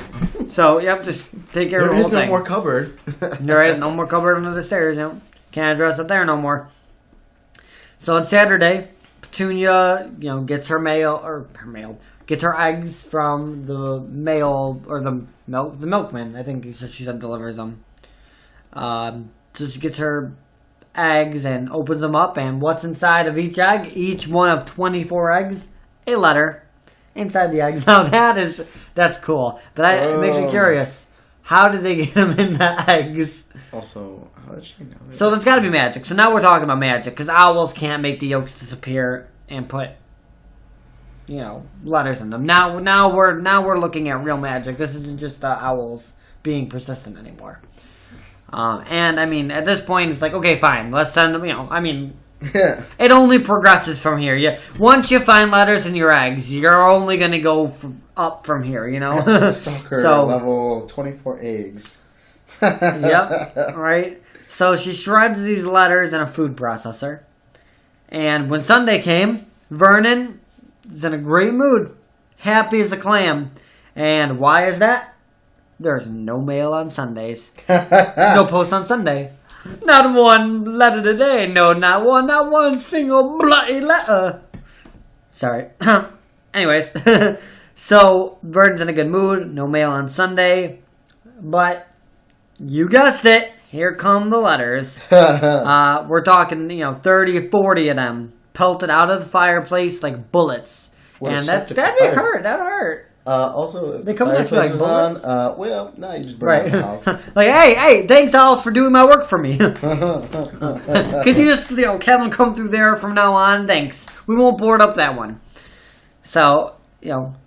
So just take care of the whole thing. There is no more cupboard. You're right. No more cupboard under the stairs. Can't address it there no more. So on Saturday, Petunia, gets her gets her eggs from the mail or the milkman. I think she said delivers them. So she gets her eggs and opens them up, and what's inside of each egg? Each one of 24 eggs, a letter inside the eggs. Now that's cool, but it makes me curious. How did they get them in the eggs? Also, how did she know? So there's got to be magic. So now we're talking about magic because owls can't make the yolks disappear and put letters in them. Now we're looking at real magic. This isn't just owls being persistent anymore. And I mean, at this point, it's like, okay, fine, let's send them. It only progresses from here. Once you find letters in your eggs, you're only going to go up from here. Stalker level 24 eggs. Yep, right. So she shreds these letters in a food processor, and when Sunday came, Vernon is in a great mood, happy as a clam. And why is that? There's no mail on Sundays. No post on Sunday. Not one letter today. No, not one single bloody letter. Sorry. Anyways, so Vernon's in a good mood. No mail on Sunday. But, you guessed it. Here come the letters. We're talking, 30, 40 of them. Pelted out of the fireplace like bullets. What and that'd hurt. That'd hurt. Also, if they the come at you like fireplace is bullets? on, now you just burn the house. Like, hey, thanks, Alice, for doing my work for me. Could you just, Kevin, come through there from now on? Thanks. We won't board up that one. So,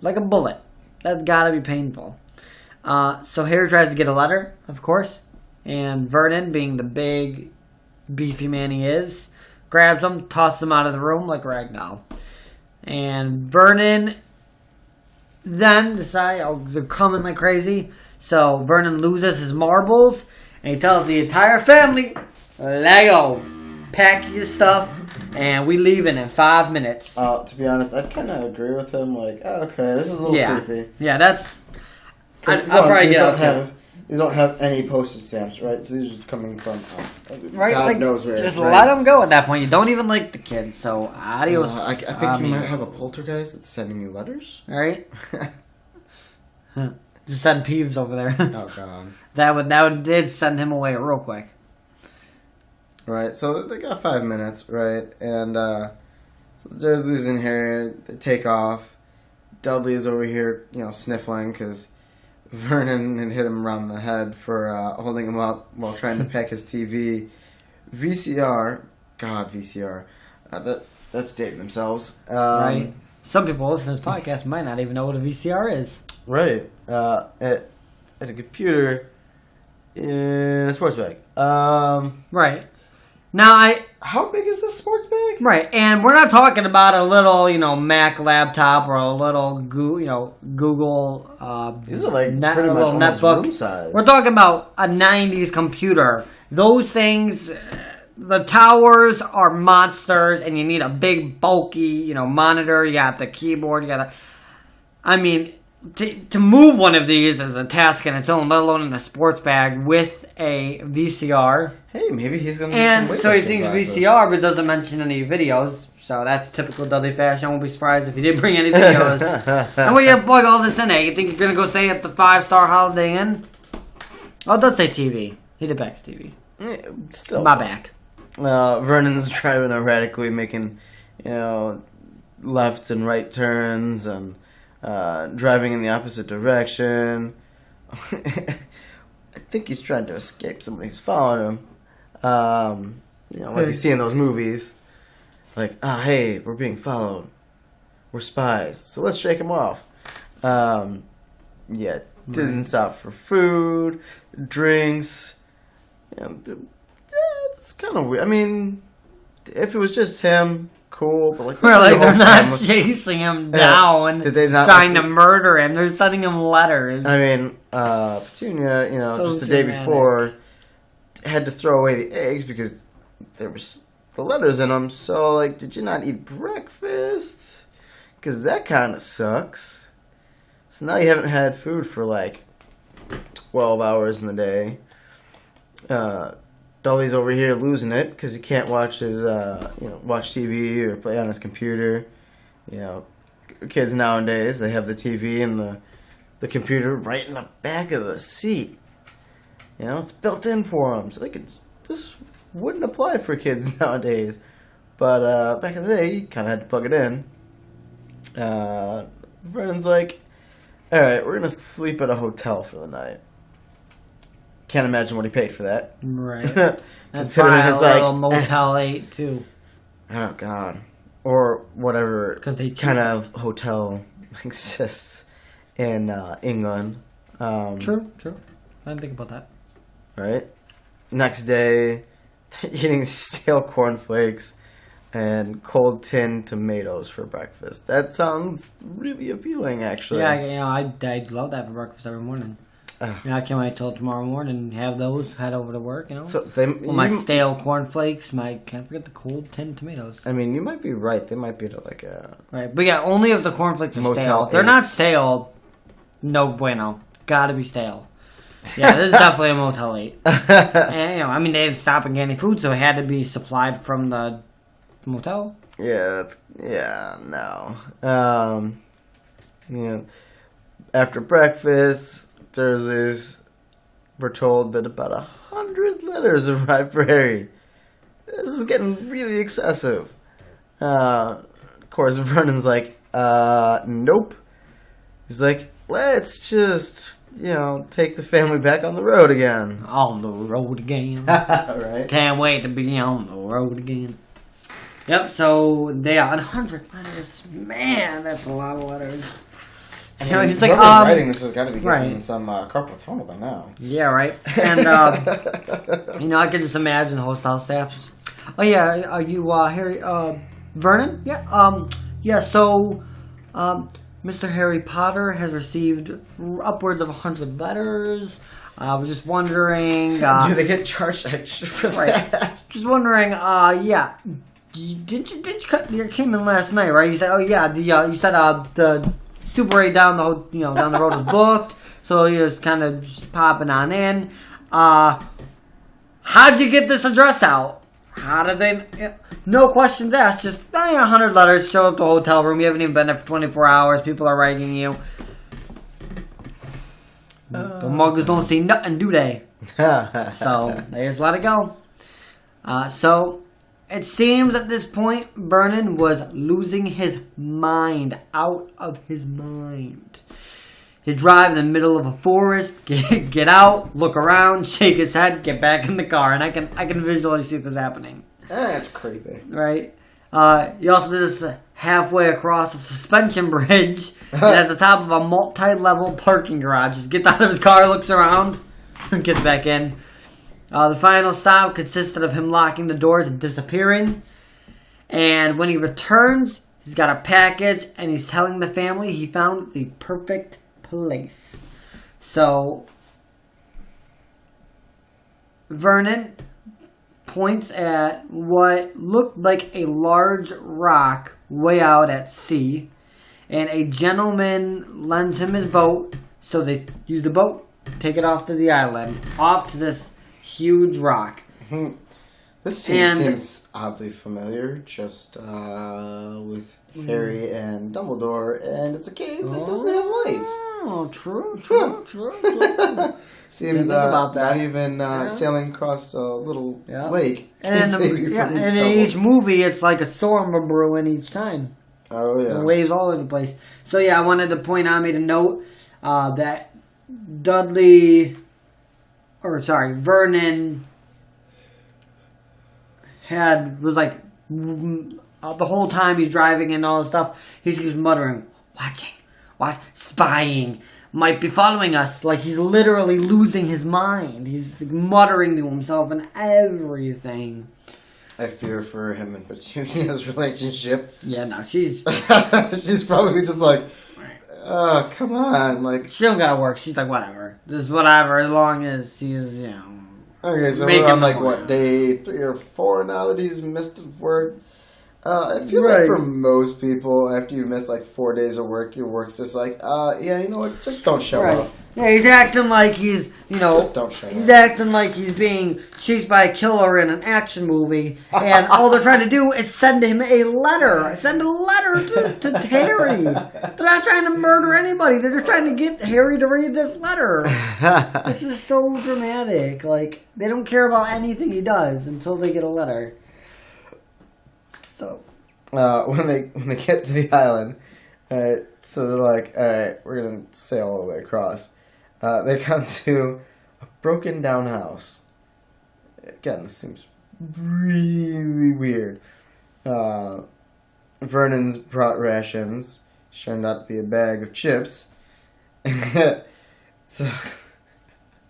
like a bullet. That's gotta be painful. So Harry tries to get a letter, of course. And Vernon, being the big, beefy man he is, grabs them, tosses them out of the room like ragdoll. And Vernon then decides, oh, they're coming like crazy. So Vernon loses his marbles, and he tells the entire family, Lego, pack your stuff, and we leaving in 5 minutes. To be honest, I'd kind of agree with him. Like, oh, okay, this is a little creepy. Yeah, that's... I'll probably get up. These don't have any postage stamps, right? So these are coming from right, God like, knows where. Just right? let them go at that point. You don't even like the kid, so adios. I think you might have a poltergeist that's sending you letters. All right. Just send Peeves over there. Oh god. That did send him away real quick. Right, so they got 5 minutes, right? And so the Dursleys in here, they take off. Dudley is over here, sniffling because Vernon had hit him around the head for holding him up while trying to pack his TV. VCR, God, VCR. That's dating themselves. Right. Some people listening to this podcast might not even know what a VCR is. Right. At a computer in a sports bag. Right. Now, how big is this sports bag? Right, and we're not talking about a little, Mac laptop or a little, Google. These are like pretty much almost room size. We're talking about a '90s computer. Those things, the towers are monsters, and you need a big, bulky, monitor. You got the keyboard. To move one of these is a task in its own, let alone in a sports bag with a VCR. Hey, maybe he's going to And so he thinks VCR, but doesn't mention any videos. So that's typical Dudley fashion. I won't be surprised if he did bring any videos. And what you plug all this in at? You think you're going to go stay at the 5-star Holiday Inn? Oh, it does say TV. He did back to TV. Yeah, still. My back. Vernon's driving erratically, making, left and right turns and driving in the opposite direction. I think he's trying to escape somebody who's following him. Like you see in those movies. Like, hey, we're being followed. We're spies. So let's shake him off. Doesn't stop for food, drinks. It's kind of weird. I mean, if it was just him, cool. But they're not chasing him down. Did they not trying to murder him? They're sending him letters. I mean, Petunia, so just the day before, had to throw away the eggs because there was the letters in them. So, did you not eat breakfast? Because that kind of sucks. So now you haven't had food for 12 hours in the day. Dudley's over here losing it because he can't watch his, watch TV or play on his computer. Kids nowadays, they have the TV and the computer right in the back of the seat. It's built in for them. So this wouldn't apply for kids nowadays. But back in the day, you kind of had to plug it in. Vernon's like, all right, we're going to sleep at a hotel for the night. Can't imagine what he paid for that. Right. That's probably a little Motel 8, too. Oh, God. Or whatever kind of hotel exists in England. True. I didn't think about that. Right? Next day, they're eating stale cornflakes and cold tinned tomatoes for breakfast. That sounds really appealing, actually. Yeah, I'd love that for breakfast every morning. I can't wait till tomorrow morning and have those, head over to work, So my stale cornflakes, can't forget the cold tinned tomatoes. I mean, you might be right. They might be at Right, but yeah, only if the cornflakes are stale. If they're not stale, no bueno. Gotta be stale. Yeah, this is definitely a Motel 8. And, they didn't stop and get any food, so it had to be supplied from the motel. No. After breakfast, Dursleys were told that about 100 letters arrived for Harry. This is getting really excessive. Of course, Vernon's like, nope. He's like, let's just, take the family back on the road again. On the road again. Right. Can't wait to be on the road again. Yep, so they are 100 letters. Man, that's a lot of letters. He's like, writing this has got to be getting some carpal tunnel by now. Yeah, right. And, I can just imagine the hotel staff. Oh yeah, are you Harry Vernon? Yeah. Yeah. So, Mr. Harry Potter has received upwards of 100 letters. I was just wondering. Do they get charged extra for that? Just wondering. Yeah. Did you came in last night, right? You said, oh yeah, you said the Super 8 down the road was booked, so you're just kind of just popping on in. How'd you get this address out? How did they? No questions asked. Just 100 letters. Show up to the hotel room. You haven't even been there for 24 hours. People are writing you. The muggers don't see nothing, do they? So they just let it go. So it seems at this point Vernon was losing his mind, out of his mind. He'd drive in the middle of a forest, get out, look around, shake his head, get back in the car, and I can visually see this happening. That's creepy. Right? He also did this halfway across a suspension bridge at the top of a multi-level parking garage. Just gets out of his car, looks around, and gets back in. The final stop consisted of him locking the doors and disappearing. And when he returns, he's got a package, and he's telling the family he found the perfect place. So Vernon points at what looked like a large rock way out at sea, and a gentleman lends him his boat, so they use the boat, take it off to the island, off to this huge rock. This scene seems oddly familiar, just with Harry and Dumbledore, and it's a cave that doesn't have lights. Oh, true. Seems about that. not even sailing across a little lake can And, save you from and in each movie, it's like a storm will brew in each time. Oh, yeah. The waves all over the place. So, yeah, I wanted to point out, I made a note that Vernon was like, the whole time he's driving and all this stuff, he keeps muttering, spying, might be following us. Like, he's literally losing his mind. He's muttering to himself and everything. I fear for him and Petunia's relationship. Yeah, no, she's probably just like, oh, come on. Like, she don't gotta work. She's like, whatever. Just whatever, as long as he's, Okay, so making we're on the like, money. what, day 3 or 4 now that he's missed work? I feel like for most people, after you miss like 4 days of work, your work's just like, yeah, you know what, just don't show up. Yeah, he's acting like he's, just don't show he's up. acting like he's being chased by a killer in an action movie, and all they're trying to do is send him a letter. Send a letter to Harry. They're not trying to murder anybody. They're just trying to get Harry to read this letter. This is so dramatic. Like, they don't care about anything he does until they get a letter. So, when they get to the island, so they're like, all right, we're gonna sail all the way across. They come to a broken down house. Again, this seems really weird. Vernon's brought rations. Turned out to be a bag of chips. So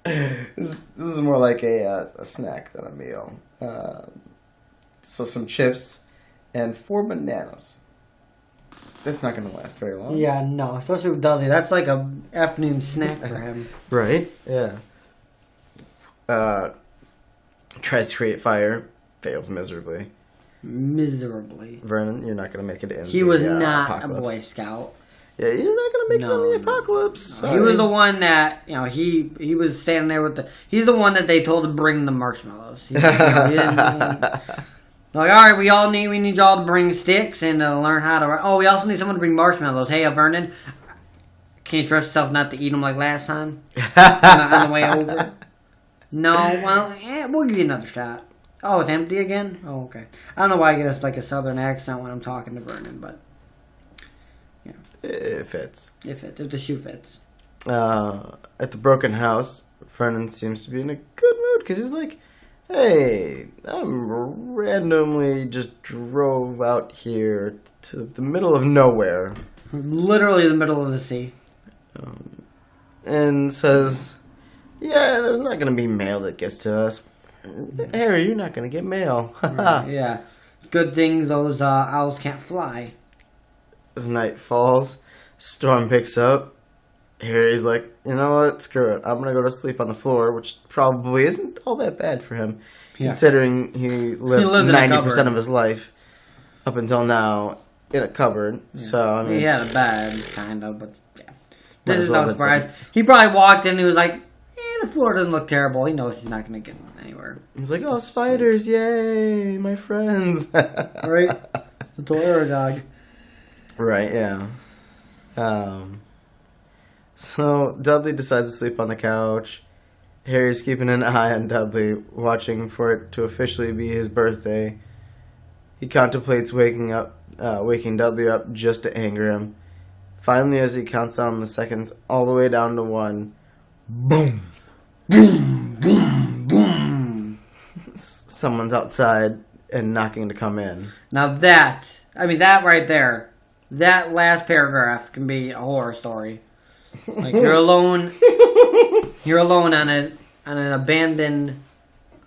this is more like a snack than a meal. So some chips. And 4 bananas. That's not going to last very long. yeah, no, especially with Dudley. That's like a afternoon snack for him. Right? Yeah. Tries to create fire. Fails miserably. Miserably. Vernon, you're not going to make it in He the was not apocalypse. a Boy Scout. Yeah, you're not going to make it No. in the apocalypse. He was the one that, he was standing there with he's the one that they told to bring the marshmallows. He didn't, like, all right, we need y'all to bring sticks and learn how to. Oh, we also need someone to bring marshmallows. Hey, Vernon, can't you trust yourself not to eat them like last time on the way over? No, well, we'll give you another shot. Oh, it's empty again. Oh, okay. I don't know why I get like a southern accent when I'm talking to Vernon, but yeah, It fits. if the shoe fits. At the broken house, Vernon seems to be in a good mood because he's like, hey, I'm randomly just drove out here to the middle of nowhere. Literally the middle of the sea. And says, yeah, there's not going to be mail that gets to us. Harry, you're not gonna get mail. Yeah. Good thing those owls can't fly. As night falls, storm picks up. Harry's like, you know what? Screw it. I'm gonna go to sleep on the floor, which probably isn't all that bad for him, considering he lived lives in a 90% cupboard. of his life up until now in a cupboard. So I mean, He had a bed, kind of, but yeah. Might This as is well no been surprise. something. He probably walked in and he was like, the floor doesn't look terrible. He knows he's not going to get anywhere. he's like, oh, spiders, yay, my friends. Right? The Toyota dog. Right, yeah. So Dudley decides to sleep on the couch. Harry's keeping an eye on Dudley, watching for it to officially be his birthday. He contemplates waking Dudley up just to anger him. Finally, as he counts down the seconds all the way down to 1, boom, boom, boom, boom. Someone's outside and knocking to come in. Now that right there, that last paragraph can be a horror story. Like you're alone on an abandoned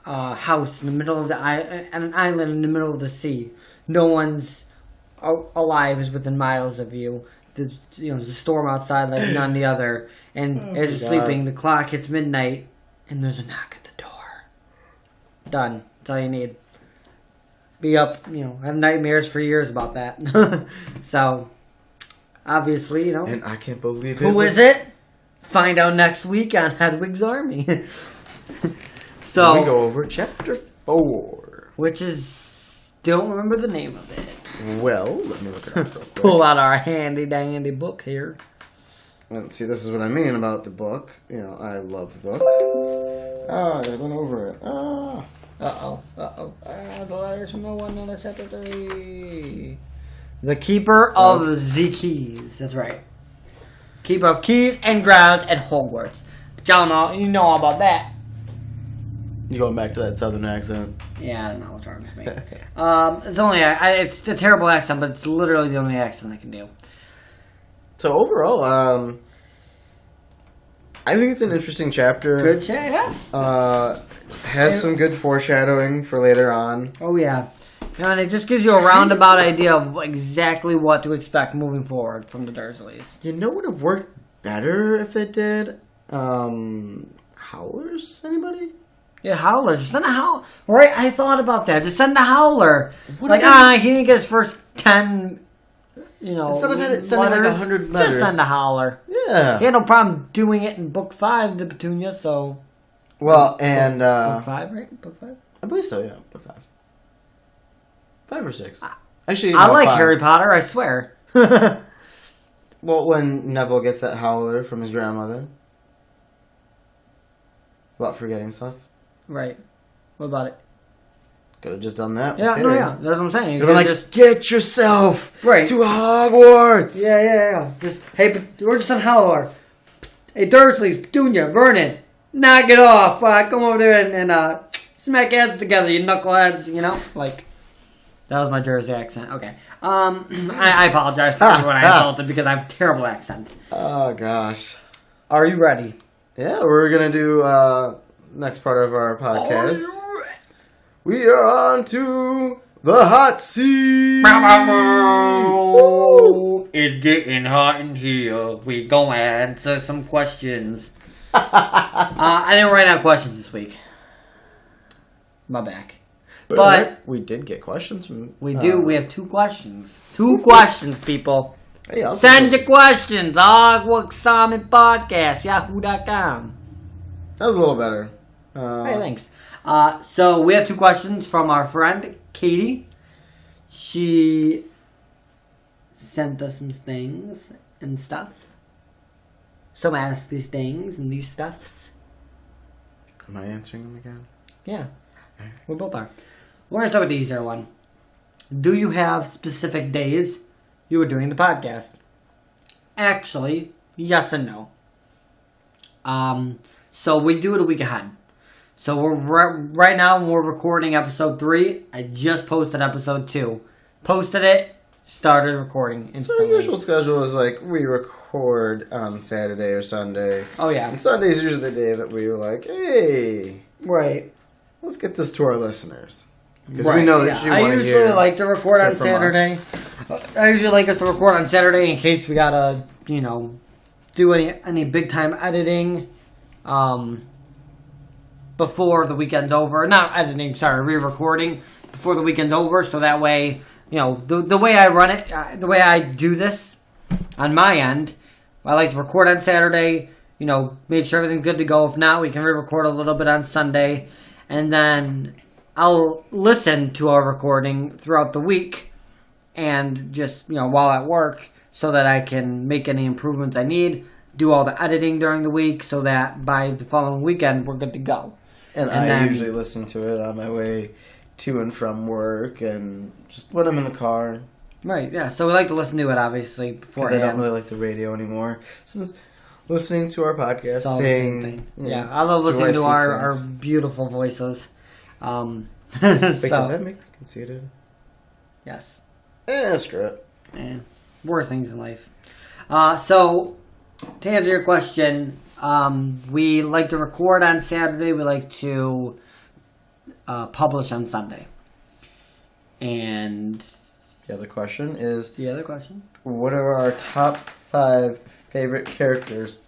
house in the middle of an island in the middle of the sea. No one's alive is within miles of you. There's a storm outside like none the other. And as you're sleeping, the clock hits midnight, and there's a knock at the door. Done. That's all you need. Be up, have nightmares for years about that. So, obviously, And I can't believe it. who is it? Find out next week on Hedwigs Army. So, we go over chapter 4. which is, don't remember the name of it. Well, let me look it up real quick. Pull out our handy dandy book here. And see, this is what I mean about the book. I love the book. I went over it. The letters from the one on chapter 3. The Keeper of the Keys. That's right. Keeper of Keys and Grounds at Hogwarts. But y'all know, you know all about that. You going back to that southern accent? Yeah, I don't know what's wrong with me. It's a terrible accent, but it's literally the only accent I can do. So overall, I think it's an interesting chapter. Good chat, yeah. Has some good foreshadowing for later on. Oh, yeah. And it just gives you a roundabout idea of exactly what to expect moving forward from the Dursleys. You know what would have worked better if they did? Howlers? Anybody? Yeah, Howler. Just send a Howler. Right, I thought about that. Just send a Howler. What Like, about- he didn't get his first 10, Instead of sending like 100 letters. Just send a Howler. Yeah. He had no problem doing it in book 5 to Petunia, so... Well, and... book 5, right? Book 5? I believe so, yeah. Book 5. 5 or 6. Actually, I no, like 5. Harry Potter, I swear. Well, when Neville gets that howler from his grandmother. About forgetting stuff. Right. What about it? Could have just done that. Yeah, with no, Harry. yeah. That's what I'm saying. They were like, just... get yourself Right. to Hogwarts! Yeah. Just, hey, we're just on Howler. Hey, Dursleys, Petunia, Vernon, knock it off. Come over there and smack heads together, you knuckleheads, Like, that was my Jersey accent. Okay. I apologize for everyone I insulted because I have a terrible accent. Oh, gosh. Are you ready? Yeah, we're going to do next part of our podcast. We are on to the hot seat. It's getting hot in here. We gonna answer some questions. I didn't write out questions this week. My back. But we did get questions from... we do. We have 2 questions. 2 questions, people. Hey, I'll Send take your questions. Podcast, That was a little better. Hey, thanks. So we have 2 questions from our friend Katie. She sent us some things and stuff. Some ask these things and these stuffs. Am I answering them again? Yeah, we both are. We're gonna start with the easier one. Do you have specific days you were doing the podcast? Actually, yes and no. So we do it a week ahead. So we're right now we're recording episode 3. I just posted episode 2. Posted it, started recording So instantly. our usual schedule is like we record on Saturday or Sunday. Oh yeah, And Sunday is usually the day that we were like, hey, right. let's get this to our listeners. Because Right, we know yeah. that you I want to usually hear. like to record on from us. Saturday. I usually like us to record on Saturday in case we gotta, do any big time editing before the weekend's over. Not editing, sorry, re-recording before the weekend's over. So that way, the way I run it, the way I do this on my end, I like to record on Saturday. Make sure everything's good to go. If not, we can re-record a little bit on Sunday, and then I'll listen to our recording throughout the week and just, while at work so that I can make any improvements I need, do all the editing during the week so that by the following weekend we're good to go. And I usually listen to it on my way to and from work and just when I'm in the car. Right, yeah. So we like to listen to it, obviously, beforehand. Because I don't really like the radio anymore. Since listening to our podcast, It's all the saying... same thing. Yeah, I love listening to our beautiful voices. Wait, does that make me conceited? Yes. Screw it. Worse things in life. So, to answer your question, we like to record on Saturday. We like to publish on Sunday. And The other question is... the other question? What are our top 5 favorite characters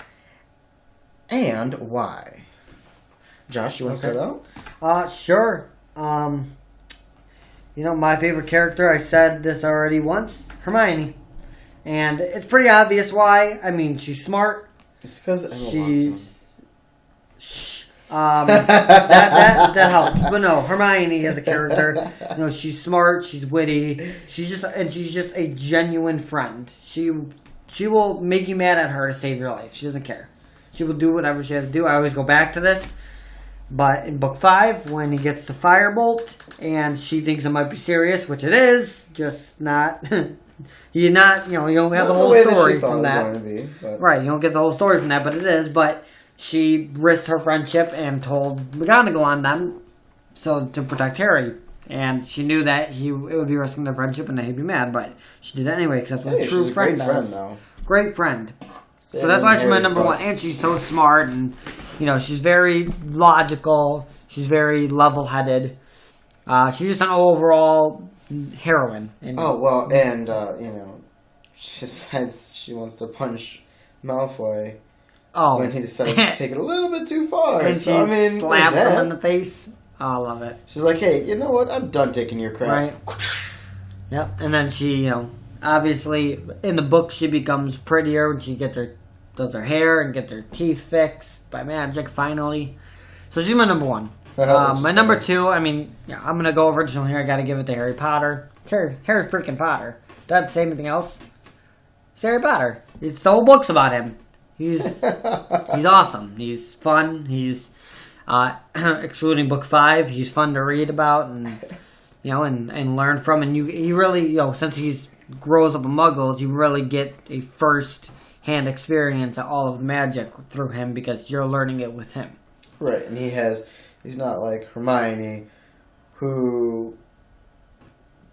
and why? Josh, you want to start out? Sure. My favorite character, I said this already once, Hermione. And it's pretty obvious why. I mean, she's smart. It's because Emma She's... that helps. But no, Hermione as a character, she's smart, she's witty, she's just a genuine friend. She will make you mad at her to save your life. She doesn't care. She will do whatever she has to do. I always go back to this. But in book 5, when he gets the firebolt and she thinks it might be serious, which it is, just not you don't have the whole story from that. Right, you don't get the whole story from that, but it is. But she risked her friendship and told McGonagall on them to protect Harry. And she knew that it would be risking their friendship and that he'd be mad, but she did that anyway because that's what a true friend does. Great friend. So that's why she's my number one. And she's so smart and, she's very logical. She's very level-headed. She's just an overall heroine. She decides she wants to punch Malfoy. Oh. When he decides to take it a little bit too far. And she slaps him in the face. Oh, I love it. She's like, hey, you know what? I'm done taking your crap. Right. Yep. And then she, obviously, in the book, she becomes prettier when she does her hair and gets her teeth fixed by magic, finally. So she's my number one. My number 2, I'm going to go over original here. I got to give it to Harry Potter. It's Harry freaking Potter. Do I have to say anything else? It's Harry Potter. It's the whole book's about him. He's awesome. He's fun. He's excluding book 5. He's fun to read about and and learn from. And he really since he grows up a Muggle, you really get a first hand experience at all of the magic through him because you're learning it with him. Right, and he's not like Hermione, who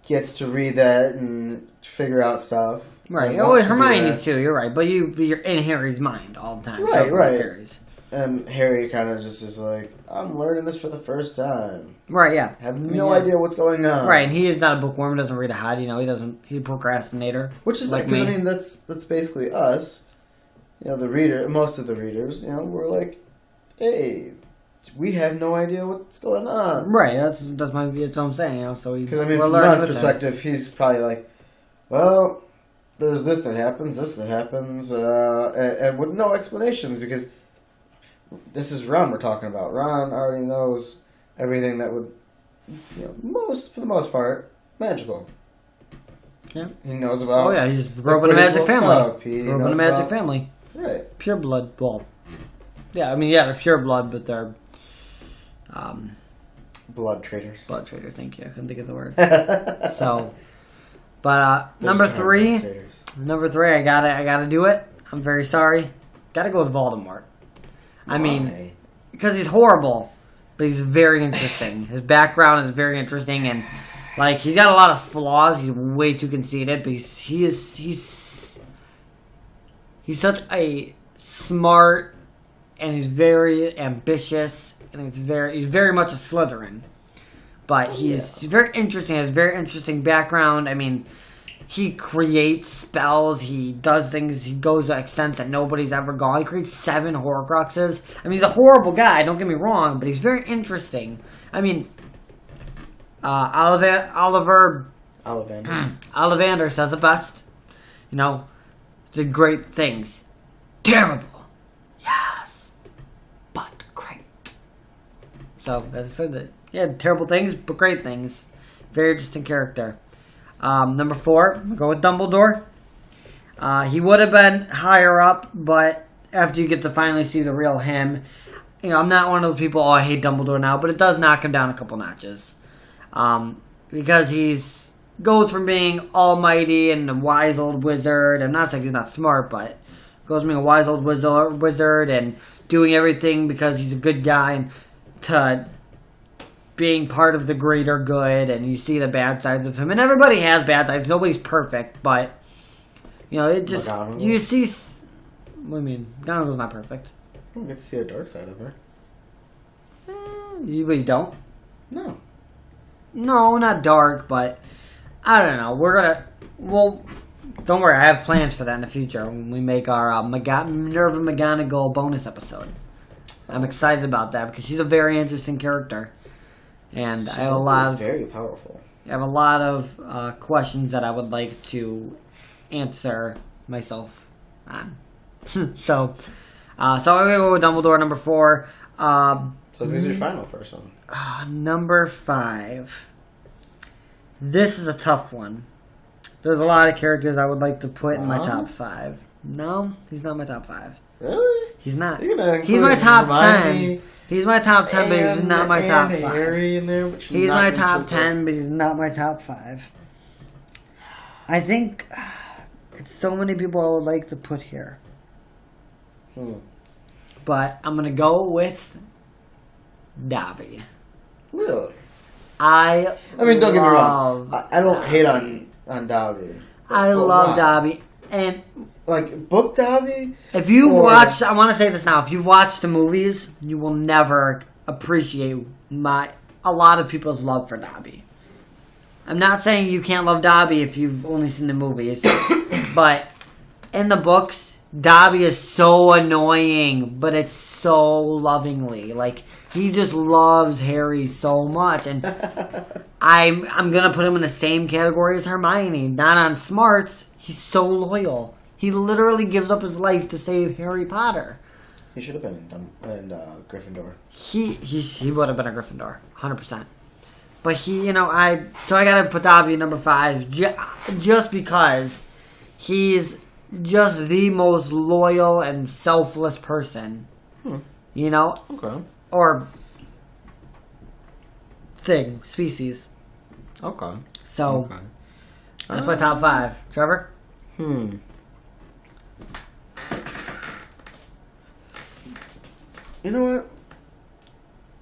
gets to read that and figure out stuff. Right. Oh, Hermione too. You're right, but you're in Harry's mind all the time. Right. Series. And Harry kind of just is like, I'm learning this for the first time. Right. Yeah. Have no idea what's going on. Right, and he is not a bookworm. Doesn't read ahead. He's a procrastinator. Which is like me. That's basically us. The reader. Most of the readers. We're like, hey, we have no idea what's going on. Right. That's what I'm saying. So he's because from Ron's perspective, he's probably like, well, there's this that happens, and with no explanations because this is Ron we're talking about. Ron already knows everything that would, for the most part, magical. Yeah. He knows about. Oh yeah, he's grew up in a magic family. Right. Pure blood. Well, yeah. They're pure blood, but they're blood traders. Blood traders. Thank you. I couldn't think of the word. But number 3, I gotta do it. I'm very sorry. Gotta go with Voldemort. Why? Because he's horrible, but he's very interesting. His background is very interesting, and he's got a lot of flaws. He's way too conceited, but he's such a smart, and he's very ambitious, and he's very much a Slytherin. But he's very interesting. He has a very interesting background. I mean, he creates spells. He does things. He goes to extents that nobody's ever gone. He creates 7 Horcruxes. I mean, he's a horrible guy. Don't get me wrong, but he's very interesting. I mean, Ollivander says it best. You know, did great things. Terrible, yes, but great. So that's so that. Yeah, terrible things, but great things. Very interesting character. Number 4, we'll go with Dumbledore. He would have been higher up, but after you get to finally see the real him, you know, I'm not one of those people, I hate Dumbledore now, but it does knock him down a couple notches. Because goes from being almighty and a wise old wizard, I'm not saying he's not smart, but goes from being a wise old wizard and doing everything because he's a good guy, to being part of the greater good, and you see the bad sides of him. And everybody has bad sides. Nobody's perfect, but, you know, it just... McGonagall. You see... What do you mean? McGonagall's not perfect. You don't get to see a dark side of her. You don't? No. No, not dark, but... I don't know. We're gonna... Well, don't worry. I have plans for that in the future when we make our Minerva McGonagall bonus episode. I'm excited about that because she's a very interesting character. And She's I have very powerful. I have a lot of questions that I would like to answer myself on. so I'm gonna go with Dumbledore number 4. So who's your final person? Number 5. This is a tough one. There's a lot of characters I would like to put in my top 5. No, he's not my top 5. Really? He's not. He's my top 10. He's my top 10, but he's not my top 5. Harry in there, He's my top 10, but he's not my top 5. I think it's so many people I would like to put here. But I'm going to go with Dobby. Really? I mean, don't get me wrong. I don't hate on Dobby. I love Dobby. And like book Dobby. if you've watched, I want to say this now. If you've watched the movies, you will never appreciate a lot of people's love for Dobby. I'm not saying you can't love Dobby if you've only seen the movies, but in the books, Dobby is so annoying, but it's so lovingly. Like, he just loves Harry so much, and I'm gonna put him in the same category as Hermione. Not on smarts. He's so loyal. He literally gives up his life to save Harry Potter. He should have been in Gryffindor. He would have been a Gryffindor, 100%. But so I gotta put Dobby at number 5 just because he's just the most loyal and selfless person. You know? Okay. Or species. Okay. So, that's my top 5. Trevor? You know what?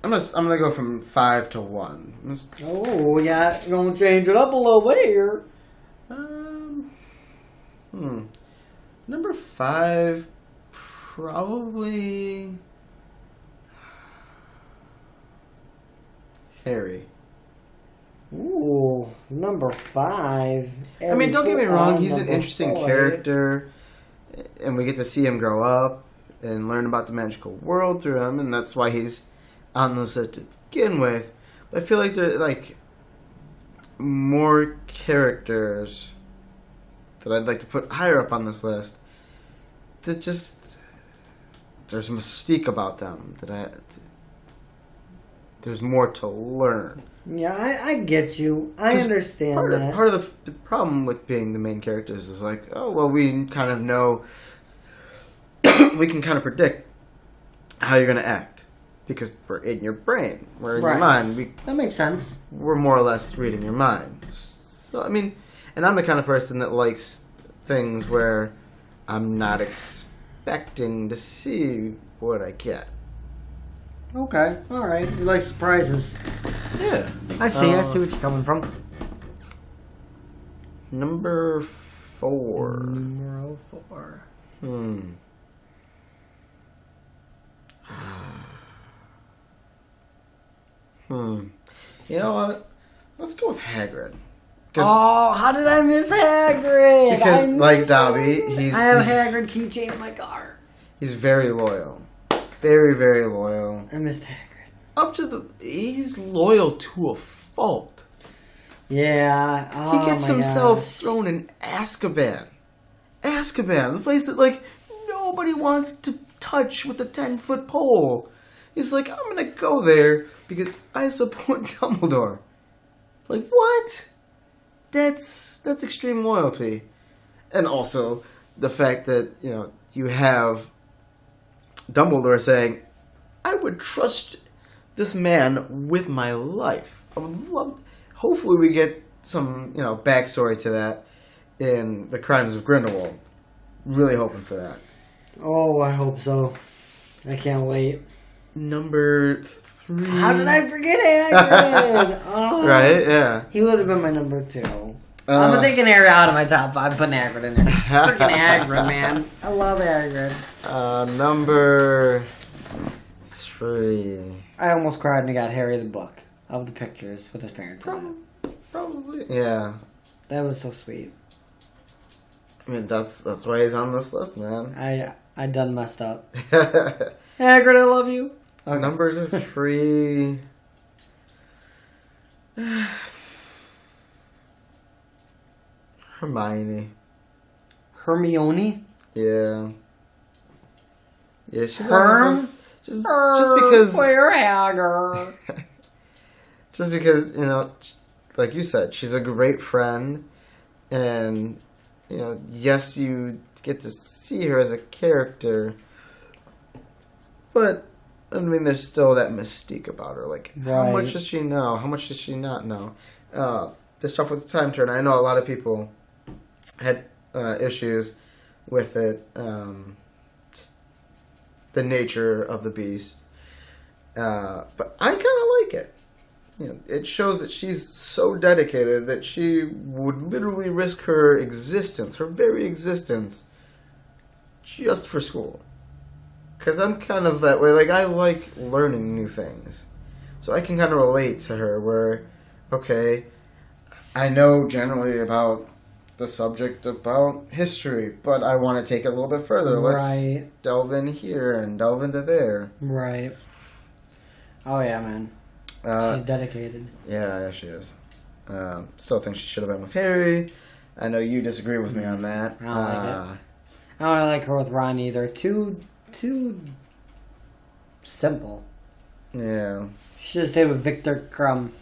I'm gonna go from 5 to 1. Oh, yeah. You're gonna change it up a little bit here. Number 5, probably Harry. Ooh, number 5. I mean, don't get me wrong. He's an interesting character, and we get to see him grow up and learn about the magical world through him, and that's why he's on the list to begin with. But I feel like there's more characters that I'd like to put higher up on this list. That just there's a mystique about them there's more to learn. Yeah, I get you. I understand that. Part of the problem with being the main characters is like, oh, well, we kind of know, we can kind of predict how you're going to act. Because we're in your brain. We're in your mind. That makes sense. We're more or less reading your mind. So, I mean, and I'm the kind of person that likes things where I'm not expecting to see what I get. Okay, alright. You like surprises. Yeah. I see what you're coming from. Number 4. Number 4. You know what? Let's go with Hagrid. Oh, how did I miss Hagrid? Because, like Dobby, I have Hagrid keychain in my car. he's very loyal. Very, very loyal. I missed Hagrid. He's loyal to a fault. Yeah. Oh, He gets my himself gosh. thrown in Azkaban. Azkaban, the place that, like, nobody wants to touch with a 10-foot pole. He's like, I'm gonna go there because I support Dumbledore. Like, what? That's extreme loyalty. And also, the fact that, you have Dumbledore saying, I would trust this man with my life. I would love... Hopefully we get some, backstory to that in The Crimes of Grindelwald. Really hoping for that. Oh, I hope so. I can't wait. Number 3. How did I forget Hagrid? Oh. Right, yeah. He would have been my number 2. I'm taking Harry out of my top 5, putting Hagrid in there. Freaking Hagrid, man. I love Hagrid. Number 3. I almost cried when I got Harry the book of the pictures with his parents. Probably, yeah. That was so sweet. I mean, that's why he's on this list, man. I done messed up. Hagrid, I love you. Okay. Number 3. Hermione. Hermione? Yeah. Yeah, she's Herm? just because Where Hagrid? just because, like you said, she's a great friend, and yes, you get to see her as a character, but I mean, there's still that mystique about her. Like, how Right. much does she know? How much does she not know? The stuff with the time turner, I know a lot of people had issues with it. Just the nature of the beast, but I kind of like it. It shows that she's so dedicated that she would literally risk her existence, her very existence, just for school. Because I'm kind of that way. Like, I like learning new things. So I can kind of relate to her where, okay, I know generally about the subject about history, but I want to take it a little bit further. Right. Let's delve in here and delve into there. Right. Oh, yeah, man. She's dedicated. Yeah, she is. Still think she should have been with Harry. I know you disagree with me on that. I don't like it. I don't like her with Ron either. Too simple. Yeah. She should stay with Victor Crumb.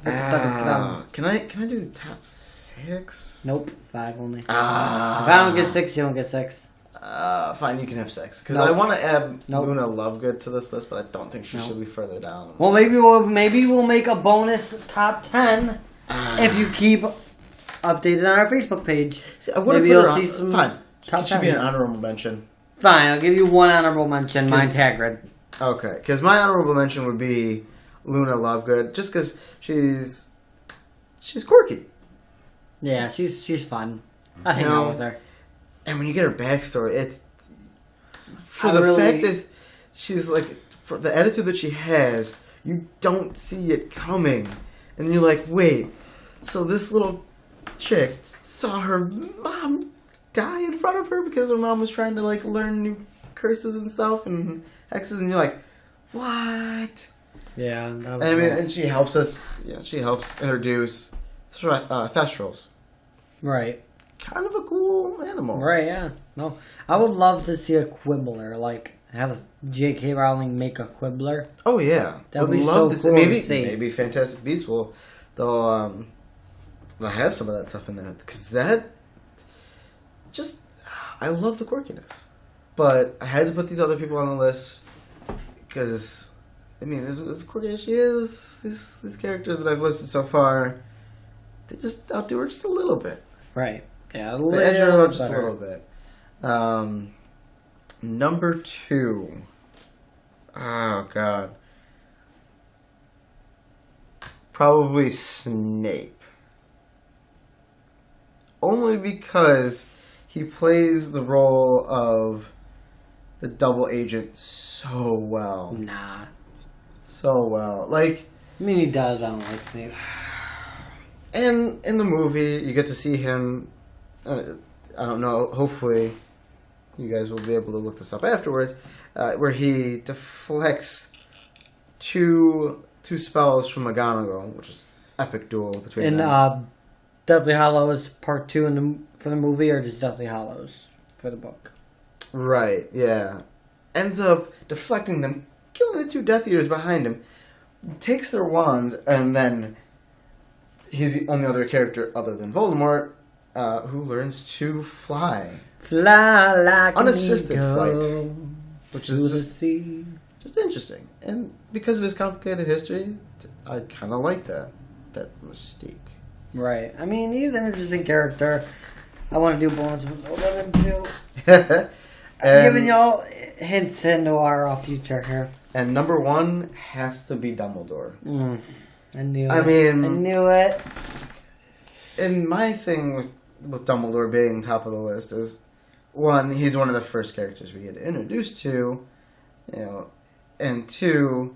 Victor Crumb. Can I do top 6? Nope, 5 only. If I don't get 6, you don't get 6. Fine, you can have 6. Because Nope. I want to add Nope. Luna Lovegood to this list, but I don't think she Nope. should be further down. Well, maybe we'll make a bonus top 10 if you keep updated on our Facebook page. See, I would have Maybe put her you'll on. see some Fine. top It should be an 10s. honorable mention. Fine, I'll give you one honorable mention. Mine's Hagrid. Okay, because my honorable mention would be Luna Lovegood, just because she's quirky. Yeah, she's fun. I'd hang You know, out with her. And when you get her backstory, it's for I the really- fact that she's like, for the attitude that she has, you don't see it coming, and you're like, wait, so this little chick saw her mom die in front of her because her mom was trying to like learn new curses and stuff and hexes, and you're like, what? Yeah, that And was I mean, rough. and she helps us. Yeah, she helps introduce Thestrals. Right. Kind of a cool animal. Right, yeah. No, I would love to see a Quibbler. Like, have J.K. Rowling make a Quibbler. Oh yeah, That would Would be love so see- cool Maybe to see. maybe Fantastic Beasts will they'll have some of that stuff in there because that just I love the quirkiness, but I had to put these other people on the list because I mean as quirky as she is, these characters that I've listed so far, they just outdo her just a little bit. Right. Yeah, a They edge her little out just a better. little bit. Number 2. Oh, God. Probably Snape. Only because he plays the role of the double agent so well. Nah. So well. Like, I mean, he does. I don't like Snape. And in the movie, you get to see him. I don't know. Hopefully, you guys will be able to look this up afterwards, where he deflects two spells from McGonagall, which is epic duel between In them. Deathly Hallows Part 2 for the movie, or just Deathly Hallows for the book? Right, yeah. Ends up deflecting them, killing the two Death Eaters behind him, takes their wands, and then he's the only other character other than Voldemort who learns to fly. Fly like Unassisted an eagle flight, which to is the just sea. interesting. And because of his complicated history, I kind of like that mystique. Right. I mean, he's an interesting character. I want to do bonus episodes on him too. I'm giving y'all hints into our future here. And number one has to be Dumbledore. I knew I it. mean- I knew it. And my thing with Dumbledore being top of the list is, one, he's one of the first characters we get introduced to, and two,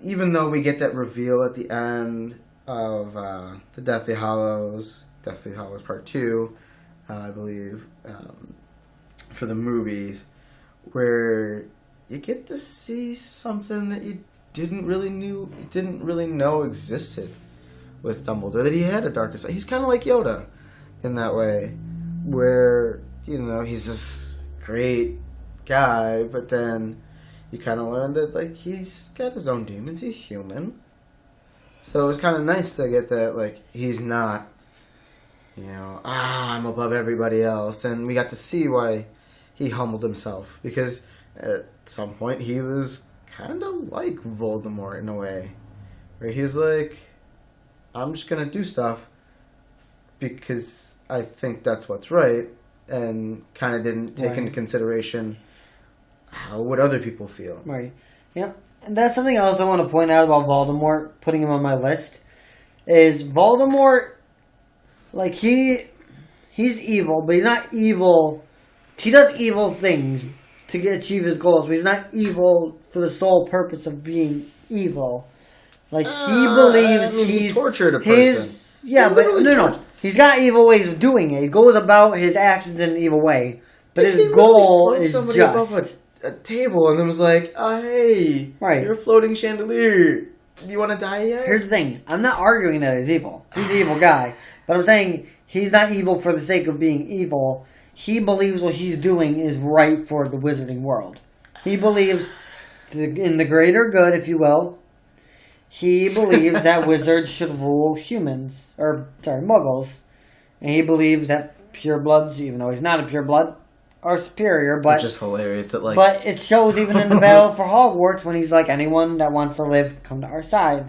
even though we get that reveal at the end of the Deathly Hallows Part 2, I believe, for the movies, where you get to see something that you didn't really know existed with Dumbledore, that he had a darker side. He's kind of like Yoda in that way, where, he's this great guy, but then you kind of learn that, like, he's got his own demons, he's human. So it was kind of nice to get that, like, he's not, I'm above everybody else. And we got to see why he humbled himself, because at some point he was kind of like Voldemort in a way, where he was like, I'm just going to do stuff because I think that's what's right, and kind of didn't take into consideration how would other people feel. Right. Yeah. And that's something else I want to point out about Voldemort, putting him on my list, is Voldemort, like, he's evil, but he's not evil. He does evil things to achieve his goals, but he's not evil for the sole purpose of being evil. Like, he believes he tortured a his, person. Yeah, He but literally no. He's got evil ways of doing it. He goes about his actions in an evil way. But Did he his really goal float is somebody just. above a table and then was like, oh, hey, Right. you're a floating chandelier. Do you want to die yet? Here's the thing. I'm not arguing that he's evil. He's an evil guy. But I'm saying he's not evil for the sake of being evil. He believes what he's doing is right for the wizarding world. He believes in the greater good, if you will. He believes that wizards should rule humans. Muggles. And he believes that purebloods, even though he's not a pureblood, are superior. But, which is hilarious. That, like, but it shows even in the battle for Hogwarts when he's like, anyone that wants to live, come to our side.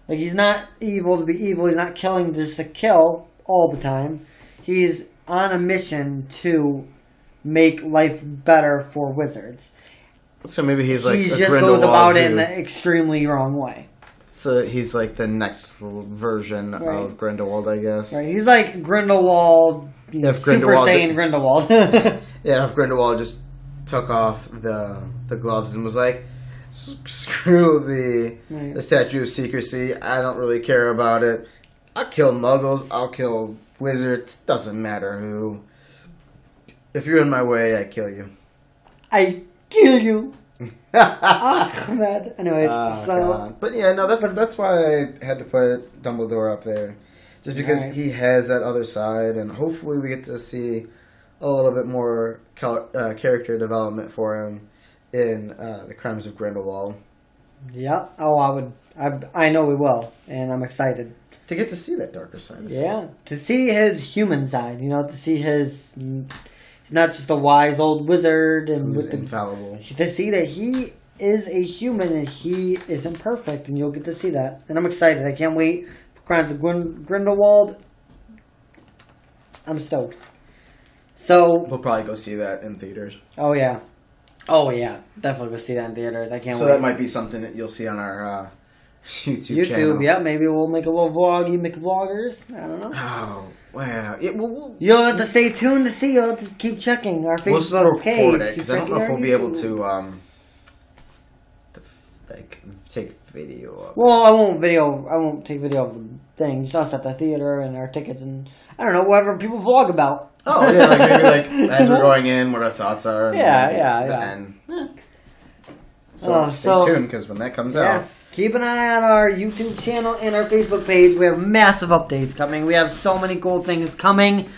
Like, he's not evil to be evil. He's not killing just to kill all the time. He's on a mission to make life better for wizards. so maybe he's like He a just Grindelwald goes about it who- in an extremely wrong way. So he's like the next version Right. of Grindelwald, I guess. Right? He's like Grindelwald, If Super Grindelwald Saiyan did- Grindelwald. Yeah, if Grindelwald just took off the gloves and was like, screw Right. the Statue of Secrecy, I don't really care about it. I'll kill muggles, I'll kill wizards, doesn't matter who. If you're in my way, I kill you. I kill you. Ahmed. Anyways, Oh, so God. But yeah, no, that's why I had to put Dumbledore up there, just because Right. he has that other side, and hopefully we get to see a little bit more character development for him in the Crimes of Grindelwald. yeah. Oh, I know we will, and I'm excited. To get to see that darker side. Of him. Yeah, to see his human side. To see his. He's not just a wise old wizard, and Who's with the infallible. to see that he is a human and he isn't perfect, and you'll get to see that. And I'm excited. I can't wait for Crimes of Grindelwald. I'm stoked. So, We'll probably go see that in theaters. oh yeah, definitely go see that in theaters. I can't So wait. that might be something that you'll see on our YouTube channel. YouTube, yeah, maybe we'll make a little vlog. You make vloggers. I don't know. Oh, wow. Yeah, we'll You'll have to stay tuned to see. You'll have to keep checking our we'll Facebook page. record it, Keep because I don't checking know if our we'll be able YouTube. to take video of it. Well, I won't take video of the thing. Just us at the theater and our tickets and I don't know whatever people vlog about. Oh yeah, like maybe like as we're going in, what our thoughts are. And Yeah. And, So stay tuned because when that comes out, yes, keep an eye on our YouTube channel and our Facebook page. We have massive updates coming. We have so many cool things coming.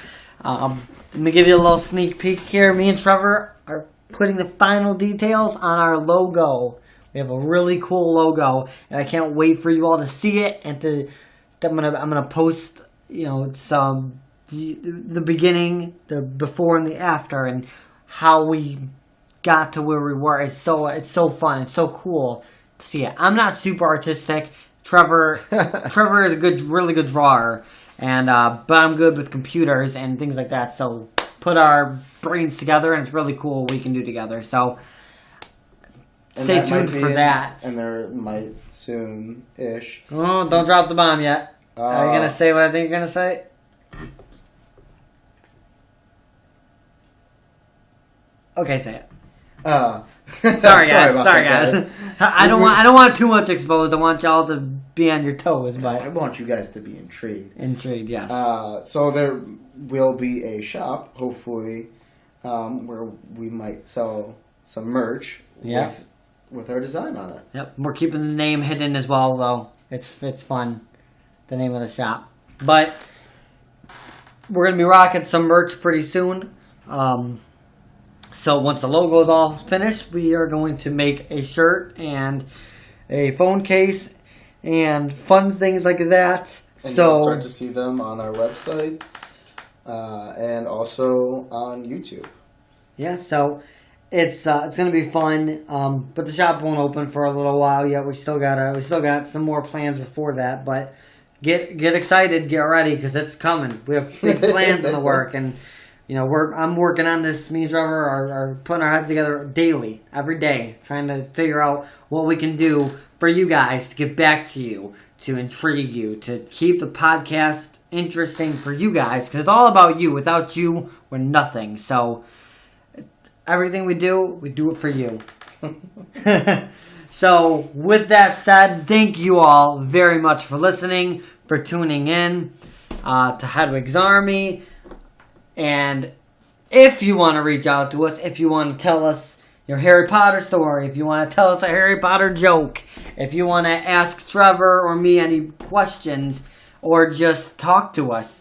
Let me give you a little sneak peek here. Me and Trevor are putting the final details on our logo. We have a really cool logo, and I can't wait for you all to see it. And I'm gonna post, some the beginning, the before and the after, and how we got to where we were. It's so fun. It's so cool to see it. I'm not super artistic. Trevor is a really good drawer, and but I'm good with computers and things like that. So put our brains together, and it's really cool what we can do together. So stay tuned for that. And there might soon-ish. Oh, don't drop the bomb yet. Are you gonna say what I think you're gonna say? Okay, say it. Sorry guys. I don't want too much exposed. I want y'all to be on your toes, I but want you guys to be intrigued. yes. So there will be a shop, hopefully, where we might sell some merch with our design on it. Yep. We're keeping the name hidden as well, though. It's fun, the name of the shop. But we're gonna be rocking some merch pretty soon. So once the logo is all finished, we are going to make a shirt and a phone case and fun things like that. And you'll start to see them on our website and also on YouTube. Yeah, so it's gonna be fun. But the shop won't open for a little while yet. We still got some more plans before that. But get excited, get ready, because it's coming. We have big plans in the work, and I'm working on this. Me and Trevor are putting our heads together daily, every day, trying to figure out what we can do for you guys to give back to you, to intrigue you, to keep the podcast interesting for you guys, because it's all about you. Without you, we're nothing. So everything we do it for you. So with that said, thank you all very much for listening, for tuning in to Hedwigs Army. And if you want to reach out to us, if you want to tell us your Harry Potter story, if you want to tell us a Harry Potter joke, if you want to ask Trevor or me any questions, or just talk to us,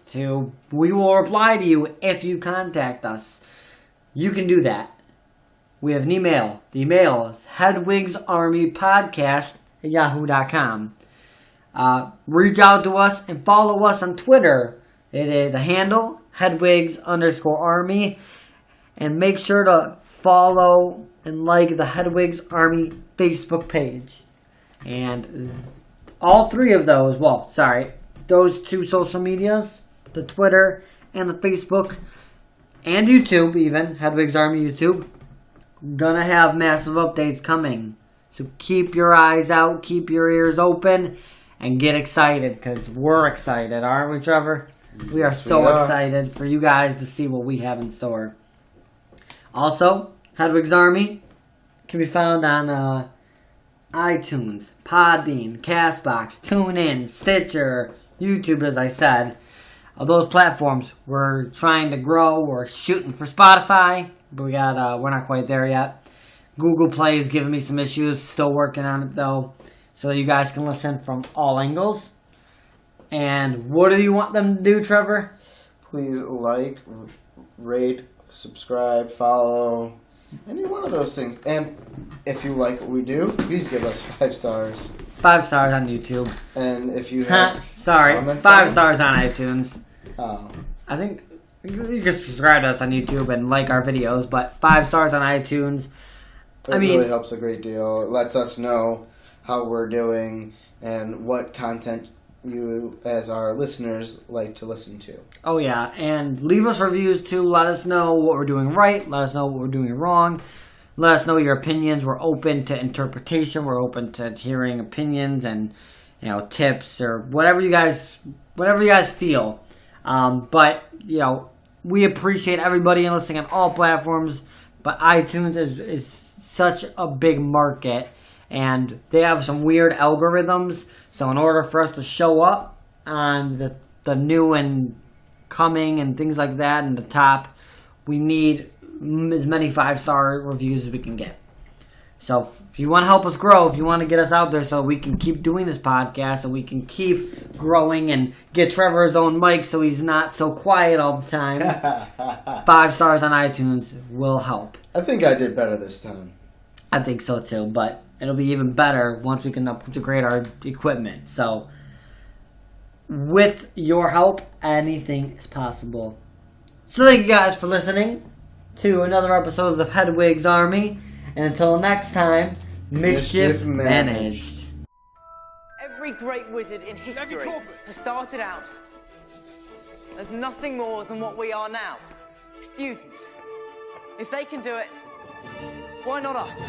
we will reply to you if you contact us. You can do that. We have an email. The email is hedwigsarmypodcast@yahoo.com. Reach out to us and follow us on Twitter. It is the handle Hedwigs_Army, and make sure to follow and like the Hedwigs Army Facebook page. And all three of those, those two social medias, the Twitter and the Facebook, and YouTube even, Hedwigs Army YouTube, gonna have massive updates coming. So keep your eyes out, keep your ears open, and get excited, because we're excited, aren't we, Trevor? We are so excited for you guys to see what we have in store. Also, Hedwigs Army can be found on iTunes, Podbean, Castbox, TuneIn, Stitcher, YouTube, as I said. Of those platforms, we're trying to grow. We're shooting for Spotify, but we're not quite there yet. Google Play is giving me some issues. Still working on it, though, so you guys can listen from all angles. And what do you want them to do, Trevor? Please like, rate, subscribe, follow, any one of those things. And if you like what we do, please give us 5 stars. 5 stars on YouTube. And if you have comments 5 stars on iTunes. Oh. I think you can subscribe to us on YouTube and like our videos, but 5 stars on iTunes. It really helps a great deal. It lets us know how we're doing and what content you, as our listeners, like to listen to. Oh, yeah. And leave us reviews, too. Let us know what we're doing right. Let us know what we're doing wrong. Let us know your opinions. We're open to interpretation. We're open to hearing opinions and, tips or whatever you guys feel. But, we appreciate everybody listening on all platforms. But iTunes is such a big market. and they have some weird algorithms. So in order for us to show up on the new and coming and things like that in the top, we need as many 5-star reviews as we can get. So if you want to help us grow, if you want to get us out there so we can keep doing this podcast, so we can keep growing and get Trevor his own mic so he's not so quiet all the time, 5 stars on iTunes will help. I think I did better this time. I think so too, but it'll be even better once we can upgrade our equipment. So with your help, anything is possible. So thank you guys for listening to another episode of Hedwigs Army. And until next time, mischief managed. Every great wizard in history has started out as nothing more than what we are now. Students. If they can do it, why not us?